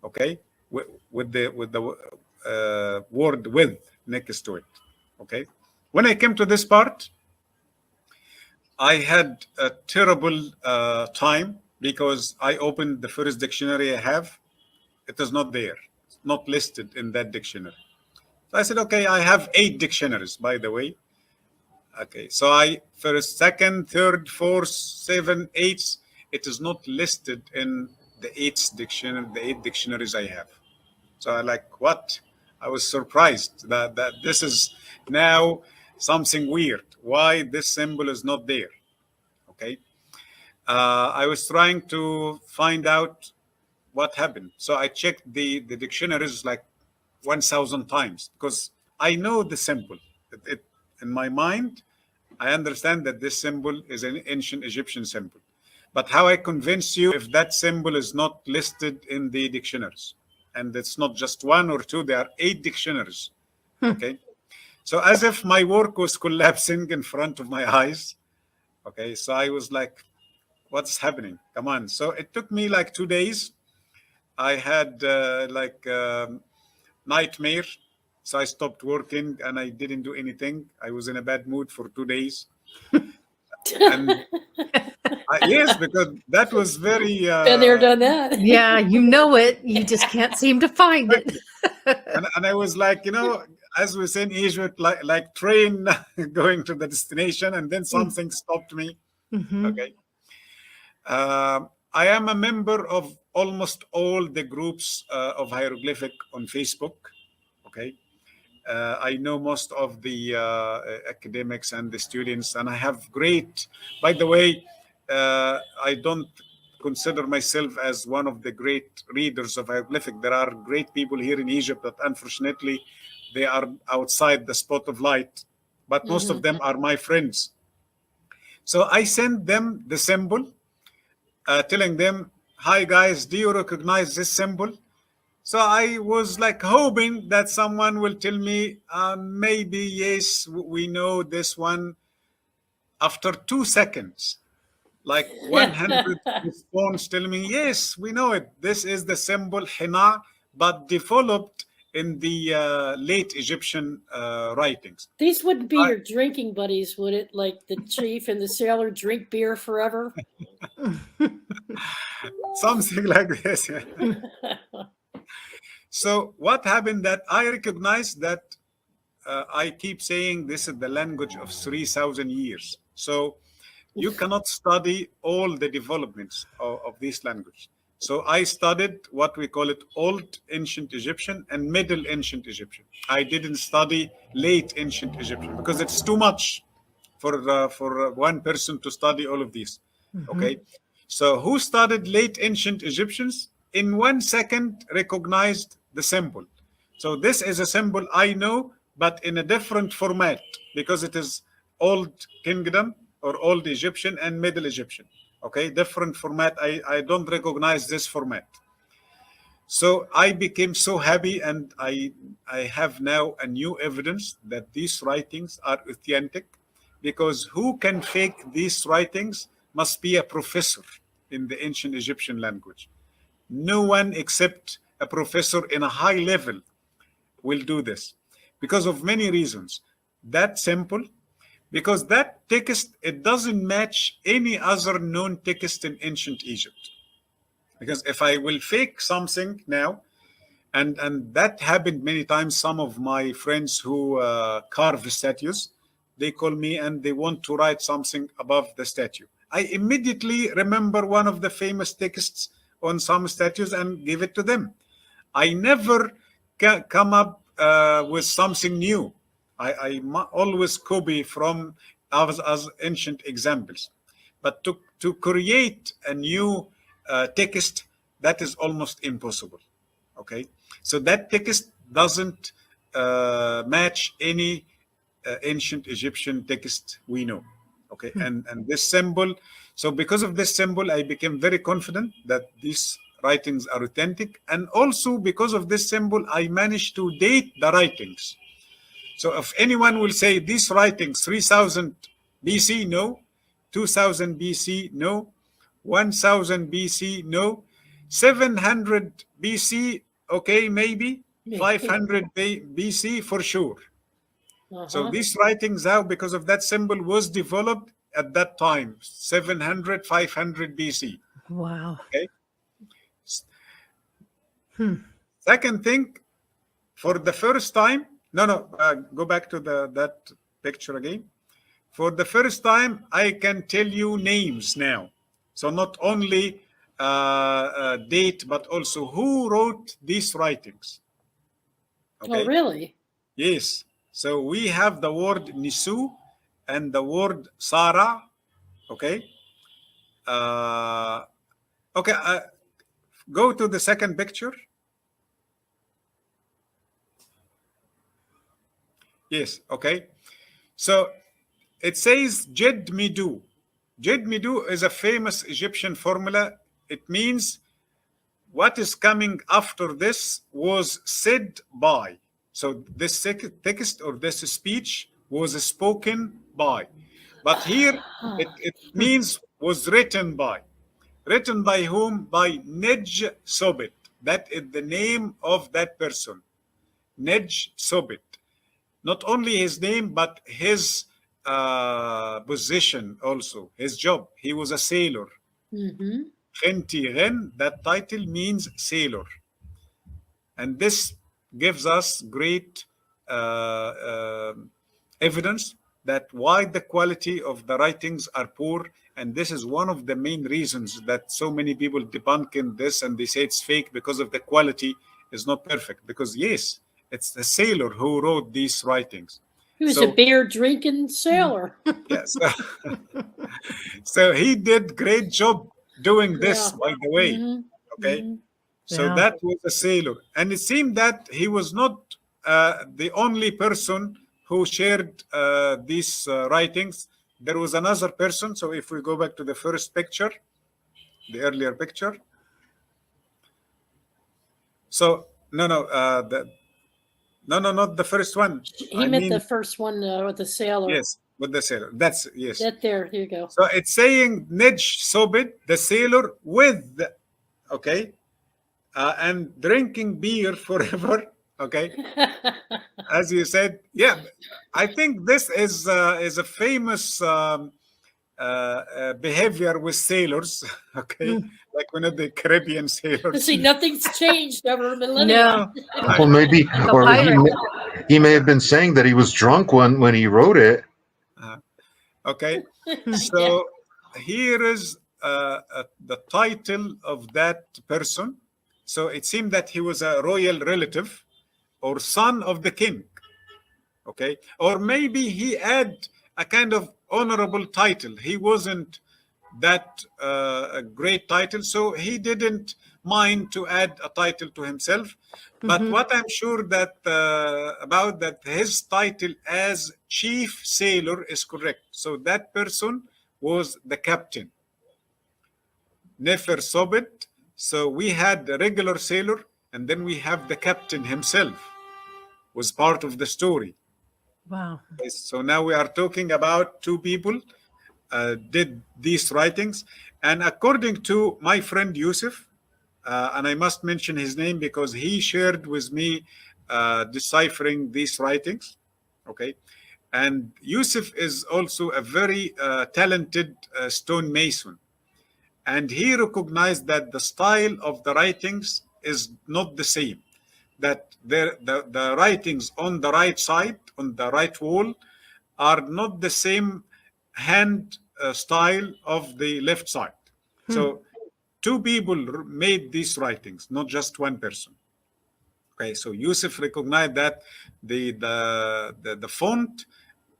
Okay. With the word with next to it. Okay. When I came to this part, I had a terrible time because I opened the first dictionary I have. It is not there. It's not listed in that dictionary. So I said, okay, I have 8 dictionaries, by the way. Okay, so I first, second, third, fourth, 7, 8. It is not listed in the 8 dictionaries I have. So I like, what? I was surprised that this is now something weird. Why this symbol is not there? Okay. I was trying to find out what happened. So I checked the dictionaries like 1,000 times because I know the symbol. In my mind, I understand that this symbol is an ancient Egyptian symbol. But how I convince you if that symbol is not listed in the dictionaries? And it's not just 1 or 2, there are 8 dictionaries. Okay. So as if my work was collapsing in front of my eyes. Okay. So I was like, what's happening? Come on. So it took me like 2 days. I had nightmare. So I stopped working and I didn't do anything. I was in a bad mood for 2 days. And yes, because that was very... Been there, done that. Yeah, you know it. You just can't seem to find it. and I was like, as we say in Egypt, like train going to the destination, and then something stopped me. Mm-hmm. Okay. I am a member of almost all the groups of hieroglyphic on Facebook. Okay. I know most of the academics and the students, and I have great, by the way, I don't consider myself as one of the great readers of hieroglyphic. There are great people here in Egypt that unfortunately they are outside the spot of light, but most of them are my friends. So I send them the symbol, telling them, hi guys, do you recognize this symbol? So I was like hoping that someone will tell me, maybe yes, we know this one. After 2 seconds, like 100 response telling me, yes, we know it. This is the symbol Hina, but developed in the late Egyptian writings. These wouldn't be your drinking buddies, would it? Like the chief and the sailor drink beer forever? something like this. So what happened that I recognized that I keep saying this is the language of 3,000 years. So you cannot study all the developments of this language. So I studied what we call it Old Ancient Egyptian and Middle Ancient Egyptian. I didn't study Late Ancient Egyptian because it's too much for one person to study all of these. Okay, so who studied Late Ancient Egyptians in 1 second recognized the symbol. So this is a symbol I know, but in a different format because it is Old Kingdom or Old Egyptian and Middle Egyptian. Okay, different format. I don't recognize this format. So I became so happy, and I have now a new evidence that these writings are authentic, because who can fake these writings must be a professor in the ancient Egyptian language. No one except a professor in a high level will do this because of many reasons. That's simple. Because that text, it doesn't match any other known text in ancient Egypt. Because if I will fake something now, and that happened many times, some of my friends who carve statues, they call me and they want to write something above the statue. I immediately remember one of the famous texts on some statues and give it to them. I never come up with something new. I always copy from as ancient examples. But to create a new text, that is almost impossible. Okay, so that text doesn't match any ancient Egyptian text we know. Okay, and this symbol. So because of this symbol, I became very confident that these writings are authentic, and also because of this symbol, I managed to date the writings. So if anyone will say these writings 3000 BC, no. 2000 BC, no. 1000 BC, no. 700 BC, okay, maybe. 500 BC for sure. So these writings now, because of that symbol, was developed at that time, 700, 500 BC. Wow. Okay. Second thing, for the first time, go back to that picture again. For the first time, I can tell you names now. So not only date, but also who wrote these writings. Okay. Oh, really? Yes. So we have the word Nisu and the word Sarah. Okay. Go to the second picture. Yes, okay. So it says Jed Midu. Jed Midu is a famous Egyptian formula. It means what is coming after this was said by. So this text or this speech was spoken by. But here it means was written by. Written by whom? By Nej Sobit. That is the name of that person. Nej Sobit. Not only his name, but his position also, his job. He was a sailor. That title means sailor. And this gives us great evidence that why the quality of the writings are poor. And this is one of the main reasons that so many people debunk in this and they say it's fake because of the quality is not perfect. Because yes, it's the sailor who wrote these writings. He was a beer drinking sailor. Yes. So he did great job doing this, by the way. Okay. So that was a sailor. And it seemed that he was not the only person who shared these writings. There was another person. So if we go back to the first picture, the earlier picture. So, not the first one. He meant the first one with the sailor. Yes, with the sailor. That's, yes. That there, here you go. So it's saying Nej Sobit, the sailor with, okay, and drinking beer forever, okay. As you said, yeah, I think this is a famous behavior with sailors. Okay, like one of the Caribbean sailors. See, nothing's changed over millennia. No. Well, maybe, A or pirate. he may have been saying that he was drunk when he wrote it. Okay, so here is the title of that person. So it seemed that he was a royal relative or son of the king. Okay, or maybe he had a kind of honorable title. He wasn't that a great title, so he didn't mind to add a title to himself. But what I'm sure that about that his title as chief sailor is correct. So that person was the captain, Nefer Sobit. So we had the regular sailor, and then we have the captain himself, was part of the story. Wow. So now we are talking about two people did these writings. And according to my friend Yusuf, and I must mention his name because he shared with me deciphering these writings. Okay. And Yusuf is also a very talented stonemason. And he recognized that the style of the writings is not the same. That the writings on the right side, on the right wall, are not the same hand style of the left side. So two people made these writings, not just one person. Okay, so Yusuf recognized that the font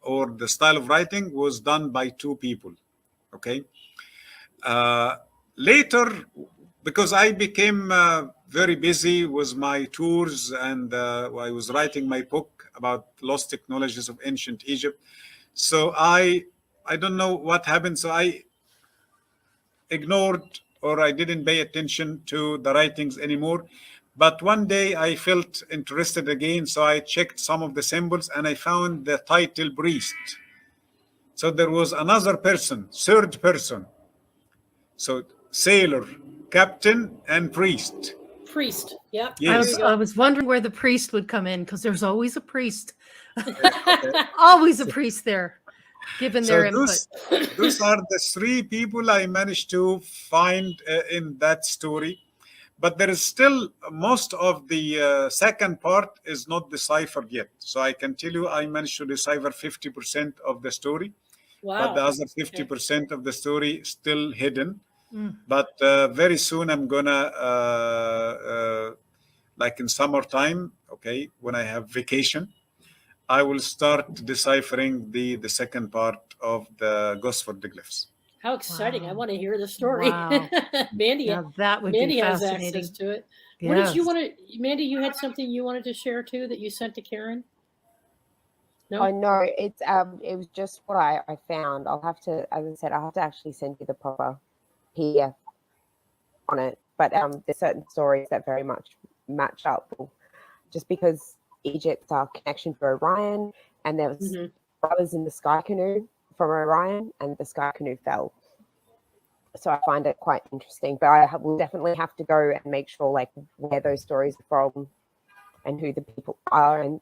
or the style of writing was done by two people. Okay. Later, because I became very busy with my tours and I was writing my book about lost technologies of ancient Egypt. So I don't know what happened. So I ignored or I didn't pay attention to the writings anymore. But one day I felt interested again. So I checked some of the symbols and I found the title priest. So there was another person, third person. So sailor, captain, and priest. Priest. Yep. Yes. I was wondering where the priest would come in because there's always a priest. Okay. Always a priest there, given their input. Those are the three people I managed to find in that story. But there is still most of the second part is not deciphered yet. So I can tell you I managed to decipher 50% of the story. Wow. But the other 50% of the story still hidden. Mm. But very soon I'm gonna like in summertime, okay, when I have vacation, I will start deciphering the second part of the Gosford Glyphs. How exciting. I Wow. want to hear the story. Wow. Mandy, Now that would Mandy be has fascinating. access to it. What did you Yes. want to, Mandy, you had something you wanted to share too that you sent to Karen? No? I know it was just what I found. I'll have to, as I said, I'll have to actually send you the proper PDF on it. But there's certain stories that very much match up, just because Egypt's our connection to Orion, and there was brothers in the sky canoe from Orion, and the sky canoe fell. So I find it quite interesting. But I will definitely have to go and make sure, like, where those stories are from and who the people are, and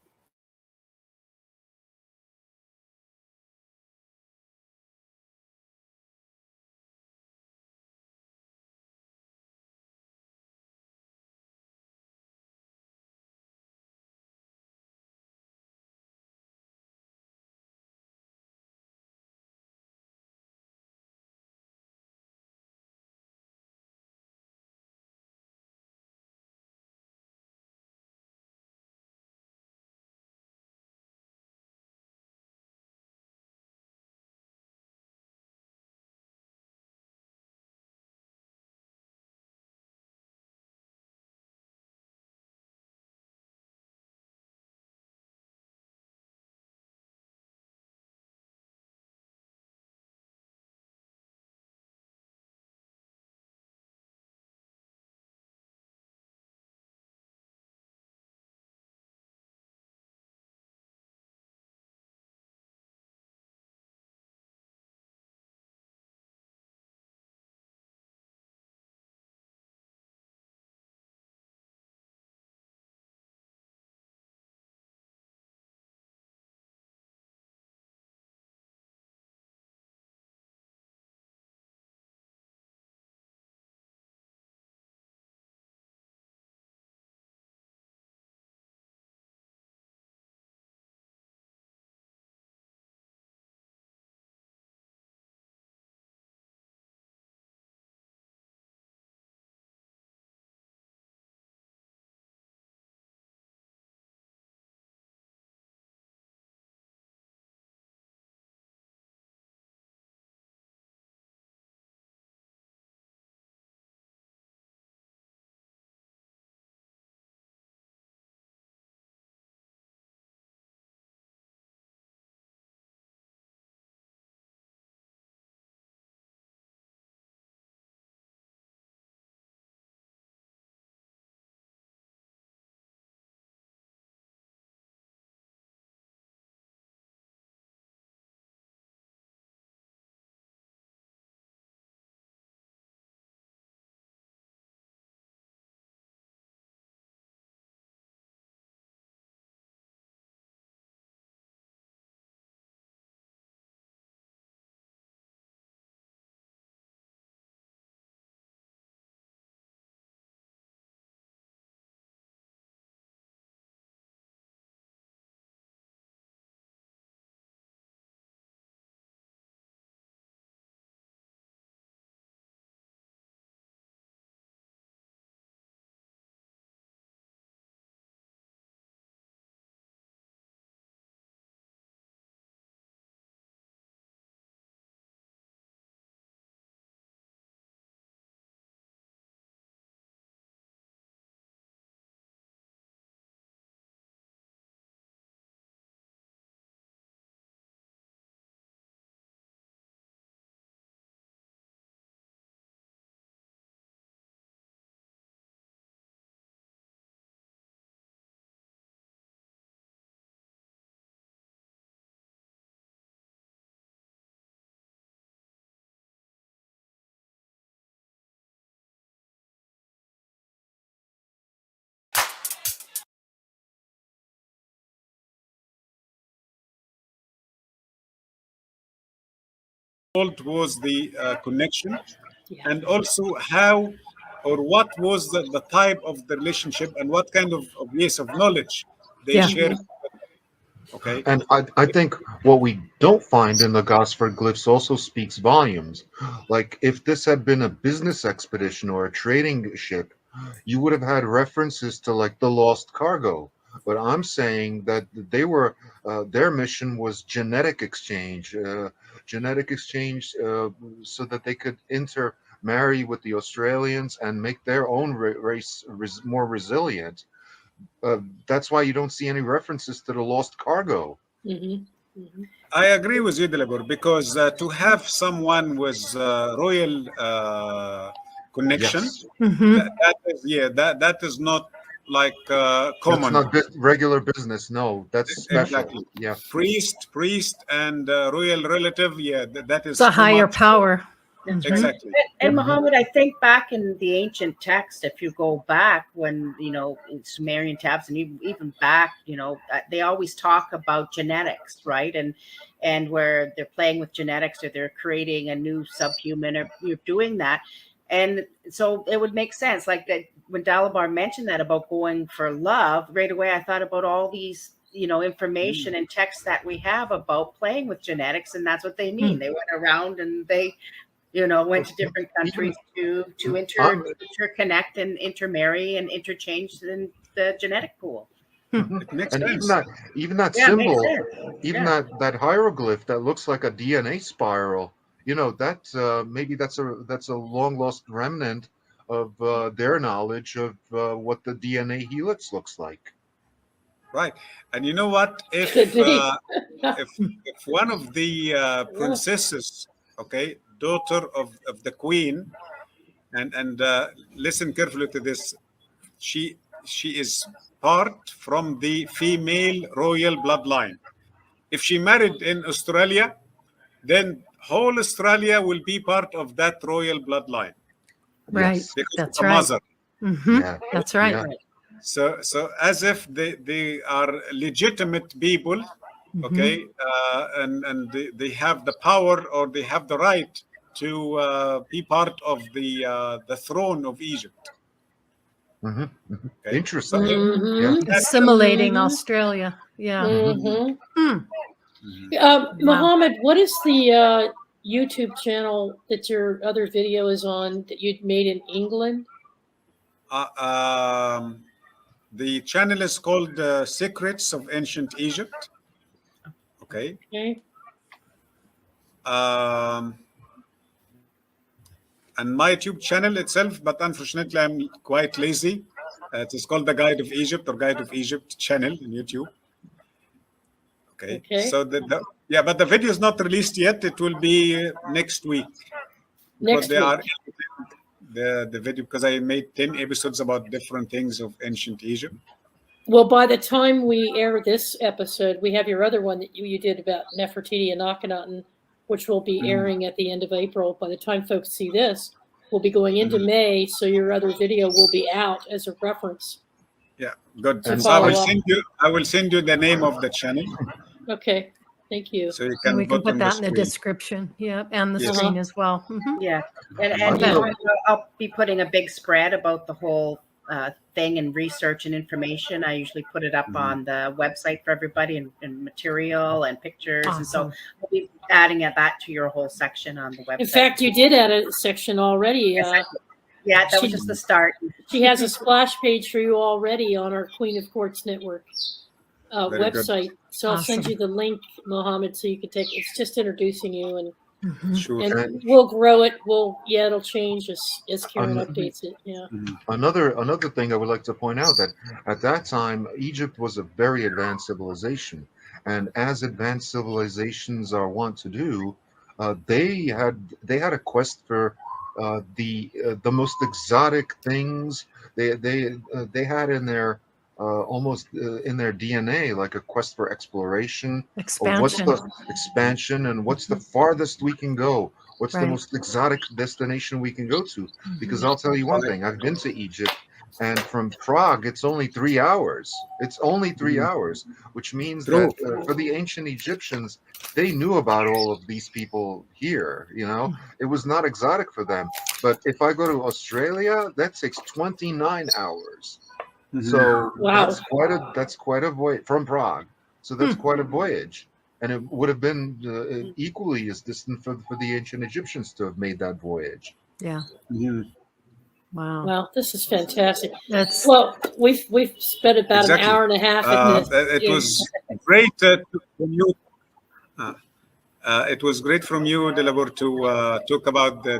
fault was the connection, Yeah. and also how or what was the type of the relationship and what kind of yes of knowledge they Yeah. shared. Okay. And I think what we don't find in the Gosford Glyphs also speaks volumes. Like if this had been a business expedition or a trading ship, you would have had references to like the lost cargo. But I'm saying that they were their mission was genetic exchange, so that they could intermarry with the Australians and make their own race more resilient. That's why you don't see any references to the lost cargo. I agree with you, Delabor, because to have someone with royal connection, Yes, that is that is not like that's common. not regular business. No, that's special. Exactly. Yeah. Priest, and royal relative. Yeah, that is It's a too higher much. power. Exactly. And Mohammed, I think back in the ancient text, if you go back when, in Sumerian texts and even back, they always talk about genetics, right? And where they're playing with genetics or they're creating a new subhuman or you're doing that. And so it would make sense. Like that when Dalabar mentioned that about going for love, right away I thought about all these, information and texts that we have about playing with genetics, and that's what they mean. They went around and they went to different countries to interconnect and intermarry and interchange in the genetic pool. It makes And sense. even that Yeah, it makes symbol, sense. even Yeah. that hieroglyph that looks like a DNA spiral, that maybe that's a long lost remnant of their knowledge of what the DNA helix looks like. Right. And you know what? Could be. If one of the princesses, okay, daughter of the queen, and listen carefully to this, she is part from the female royal bloodline. If she married in Australia, then whole Australia will be part of that royal bloodline Right. Yes. because That's of the right. mother. Yeah. That's right. Yeah. So as if they are legitimate people, okay, and they have the power or they have the right to be part of the throne of Egypt. Mhm. Okay, Interesting. Mhm. Yeah. Assimilating Mhm. Australia. Yeah. Mhm. Hmm. Wow. Mohammed, what is the YouTube channel that your other video is on that you'd made in England? Uh, um, the channel is called Secrets of Ancient Egypt. Okay. Okay. Um, and my YouTube channel itself, but unfortunately I'm quite lazy. It is called the Guide of Egypt or Guide of Egypt channel in YouTube. Okay. Okay. So yeah, but the video is not released yet. It will be next week because Next they are week. the video because I made 10 episodes about different things of ancient Egypt. Well, by the time we air this episode, we have your other one that you did about Nefertiti and Akhenaten, which will be airing at the end of April. By the time folks see this, we'll be going into May, so your other video will be out as a reference. Yeah, good. To So I will follow up. send you the name of the channel Okay, thank you. so you And can we can put put on the that in the screen. description. Yeah. And the Yes. screen as well. Yeah. And Wonderful. I'll be putting a big spread about the whole thing and research and information. I usually put it up on the website for everybody and material and pictures. And so Awesome. I'll be adding that to your whole section on the website. In fact, you did add a section already. Yes, I did. Yeah, that was just the start. She has a splash page for you already on our Queen of Courts Network Very good. website. So I'll send Awesome. you the link, Mohammed, so you can take. It's just introducing you, and Sure. and we'll grow it. It'll change as Karen Un- updates it. Yeah. Another thing I would like to point out that at that time Egypt was a very advanced civilization, and as advanced civilizations are wont to do, they had a quest for the most exotic things. They had in their almost in their DNA like a quest for exploration. Or what's Expansion. the expansion and what's the farthest we can go? What's the Right. most exotic destination we can go to? Because I'll tell you one thing, I've been to Egypt, and from Prague, it's only 3 hours. It's only 3 hours, which means True. that for the ancient Egyptians, they knew about all of these people here. It was not exotic for them. But if I go to Australia, that takes 29 hours. So Wow. that's quite a voyage from Prague. So that's quite a voyage, and it would have been equally as distant for the ancient Egyptians to have made that voyage. Yeah. Mhm. Wow. Wow, this is fantastic. That's Well, we've spent about Exactly. an hour and a half at this. It was great from you. It was great from you, Delabor, to talk about the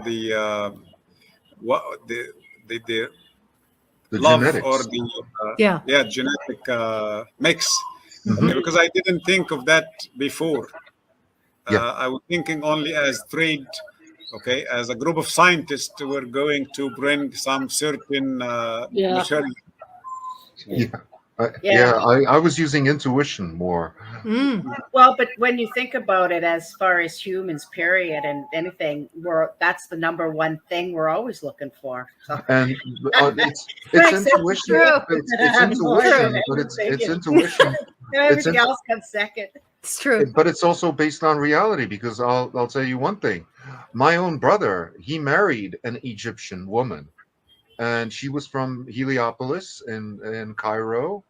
The love genetics. or the yeah. genetic mix. Mhm. Okay, because I didn't think of that before. Yeah. I was thinking only as trade. Okay, as a group of scientists, we're going to bring some certain Yeah. material. Yeah, I was using intuition more. Well, but when you think about it, as far as humans, period, and anything, that's the number one thing we're always looking for. So. And it's Makes sense. intuition. True. It's intuition, but it's intuition. Everything else comes second. It's true. But it's also based on reality, because I'll tell you one thing. My own brother, he married an Egyptian woman, and she was from Heliopolis in Cairo,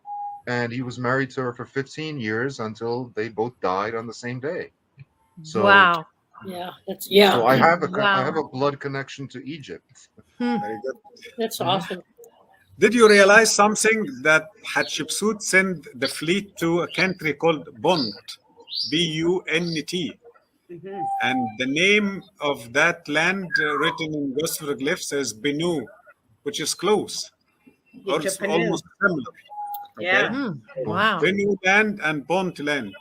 and he was married to her for 15 years until they both died on the same day. So Wow. Yeah, So I have Wow. I have a blood connection to Egypt. Very good. that's awesome. Did you realize something, that Hatshepsut sent the fleet to a country called Bunt, B-U-N-T, Mhm. and the name of that land written in Gosford Glyphs is Benu, which is close, or it's Egypt, almost similar. Yeah. Wow. Benu land and Bunt land.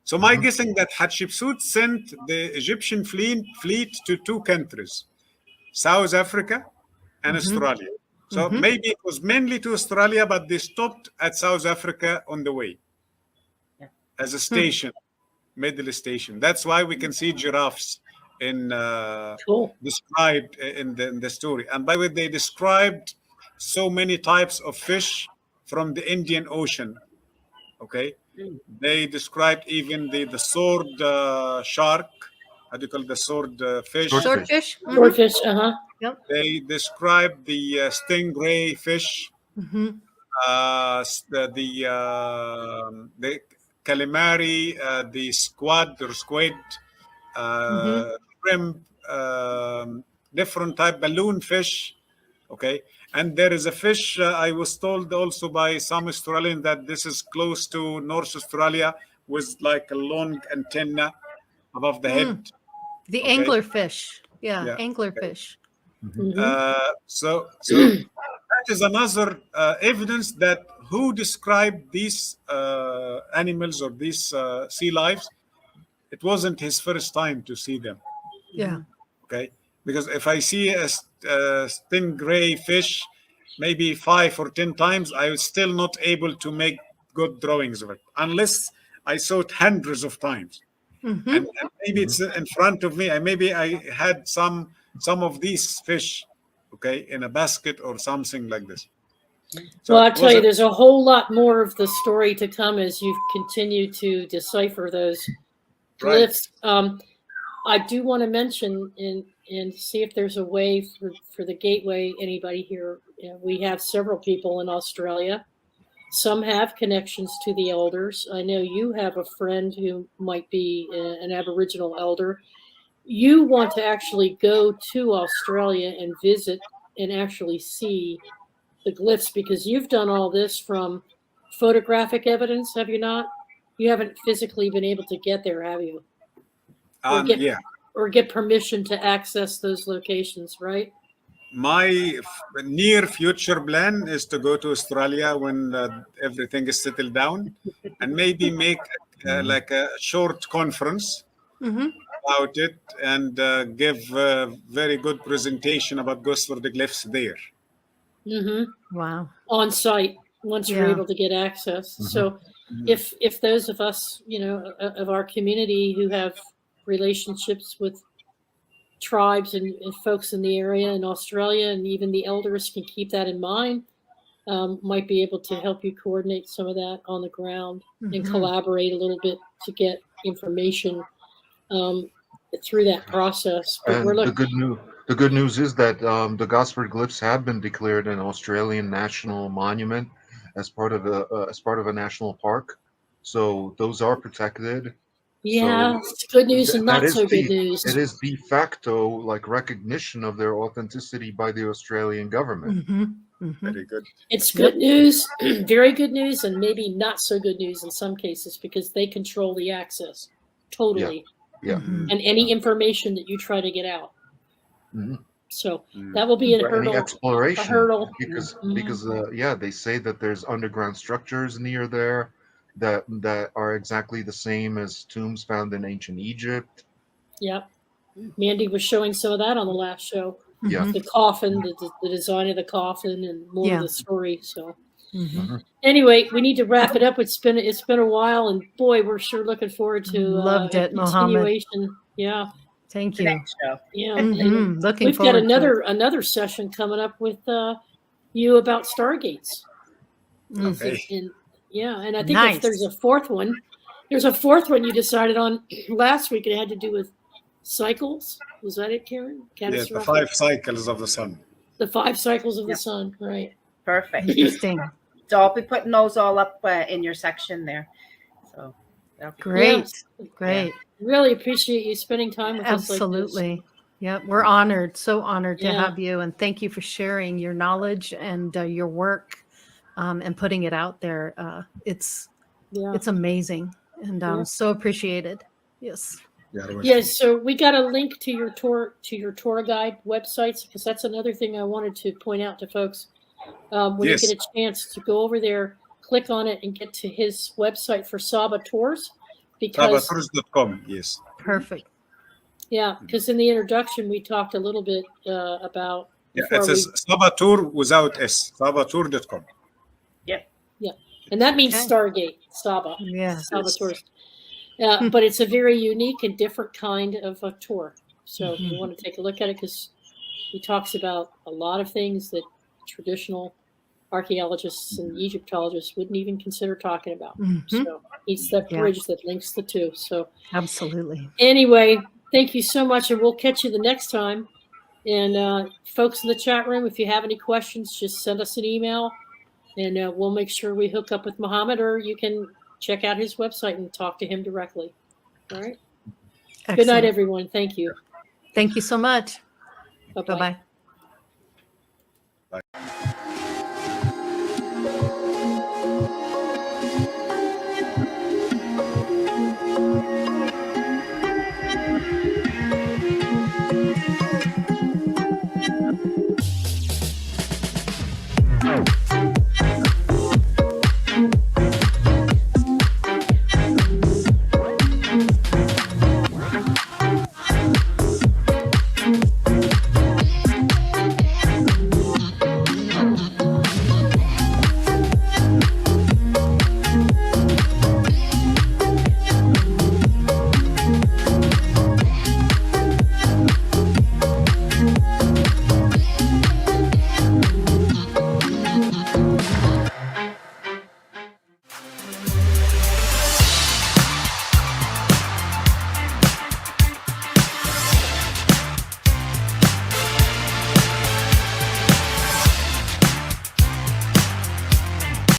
So my guessing that Hatshepsut sent the Egyptian fleet to two countries, South Africa and Australia. So maybe it was mainly to Australia, but they stopped at South Africa on the way as a station, middle station. That's why we can see giraffes Cool. described in the story. And by the way, they described so many types of fish from the Indian Ocean. Okay, they described even the sword shark. How do you call it? The sword fish? Swordfish. Swordfish. Yep. They described the stingray fish, the calamari, the squid or squid, shrimp, different type balloon fish. Okay, and there is a fish I was told also by some Australians that this is close to North Australia with like a long antenna above the head. The Okay. anglerfish. Yeah, Yeah. anglerfish. So that is another evidence that who described these animals or these sea lives, it wasn't his first time to see them. Yeah. Okay, because if I see a stingray fish maybe 5 or 10 times, I was still not able to make good drawings of it unless I saw it hundreds of times. And maybe it's in front of me, and maybe I had some of these fish, okay, in a basket or something like this. So Well, I'll it tell you, wasn't- there's a whole lot more of the story to come as you continue to decipher those Right. glyphs. I do want to mention and see if there's a way for the gateway. Anybody here? We have several people in Australia. Some have connections to the elders. I know you have a friend who might be an Aboriginal elder. You want to actually go to Australia and visit and actually see the glyphs, because you've done all this from photographic evidence, have you not? You haven't physically been able to get there, have you? yeah. Or get permission to access those locations, right? My near future plan is to go to Australia when everything is settled down, and maybe make like a short conference about it, and give a very good presentation about Gosford Glyphs there. Wow. On site once you're Yeah. able to get access. So if those of us, of our community who have relationships with tribes and folks in the area in Australia, and even the elders can keep that in mind, might be able to help you coordinate some of that on the ground and collaborate a little bit to get information through that process. But And we're the good news is that the Gosford Glyphs have been declared an Australian national monument as part of a national park. So those are protected. yeah, So it's good news and that not is so good news. it is de facto like recognition of their authenticity by the Australian government. Very good. It's good news, very good news, and maybe not so good news in some cases because they control the access totally. Yeah. And any information that you try to get out. Mhm. So that will be a For any hurdle. exploration, A hurdle. because they say that there's underground structures near there that are exactly the same as tombs found in ancient Egypt. Yep. Mandi was showing some of that on the last show. Yeah. The coffin, the design of the coffin, and more of the story. So Mm-hmm. anyway, we need to wrap it up. It's been a while, and boy, we're sure looking forward to Loved it, Mohamed. continuation. Yeah. Thank The you. next show. Yeah. Mhm. Looking We've got forward to another session coming up with you about stargates. Okay. And yeah, and I think Nice. there's a fourth one. There's a fourth one you decided on last week. It had to do with cycles. Was that it, Karen? Yes, the 5 cycles of the sun. The 5 cycles of the Yep. sun, right? Perfect. Interesting. So I'll be putting those all up in your section there. So that'll be Great. Yes. Great. Really appreciate you spending time with us. Absolutely. Yeah, we're honored, so honored to Yeah. have you. And thank you for sharing your knowledge and your work and putting it out there. It's amazing and so appreciated. Yes. Yes, so we got a link to your tour guide websites because that's another thing I wanted to point out to folks. When you get a chance to go over there, click on it and get to his website for Sabba Tours. Because SabbaTours.com, yes. Perfect. Yeah, because in the introduction we talked a little bit about. Yeah, it says Sabba Tour without S. SabbaTour.com. Yeah, and that means Okay. Stargate, Sabba. Yeah. Sabba Tours. But it's a very unique and different kind of a tour. So you want to take a look at it because he talks about a lot of things that traditional archaeologists and Egyptologists wouldn't even consider talking about. So it's that bridge that links the two. So absolutely. Anyway, thank you so much, and we'll catch you the next time. And folks in the chat room, if you have any questions, just send us an email, and we'll make sure we hook up with Mohamed, or you can check out his website and talk to him directly. All right. Excellent. Good night, everyone. Thank you. Thank you so much. Bye-bye. Bye-bye. Oh.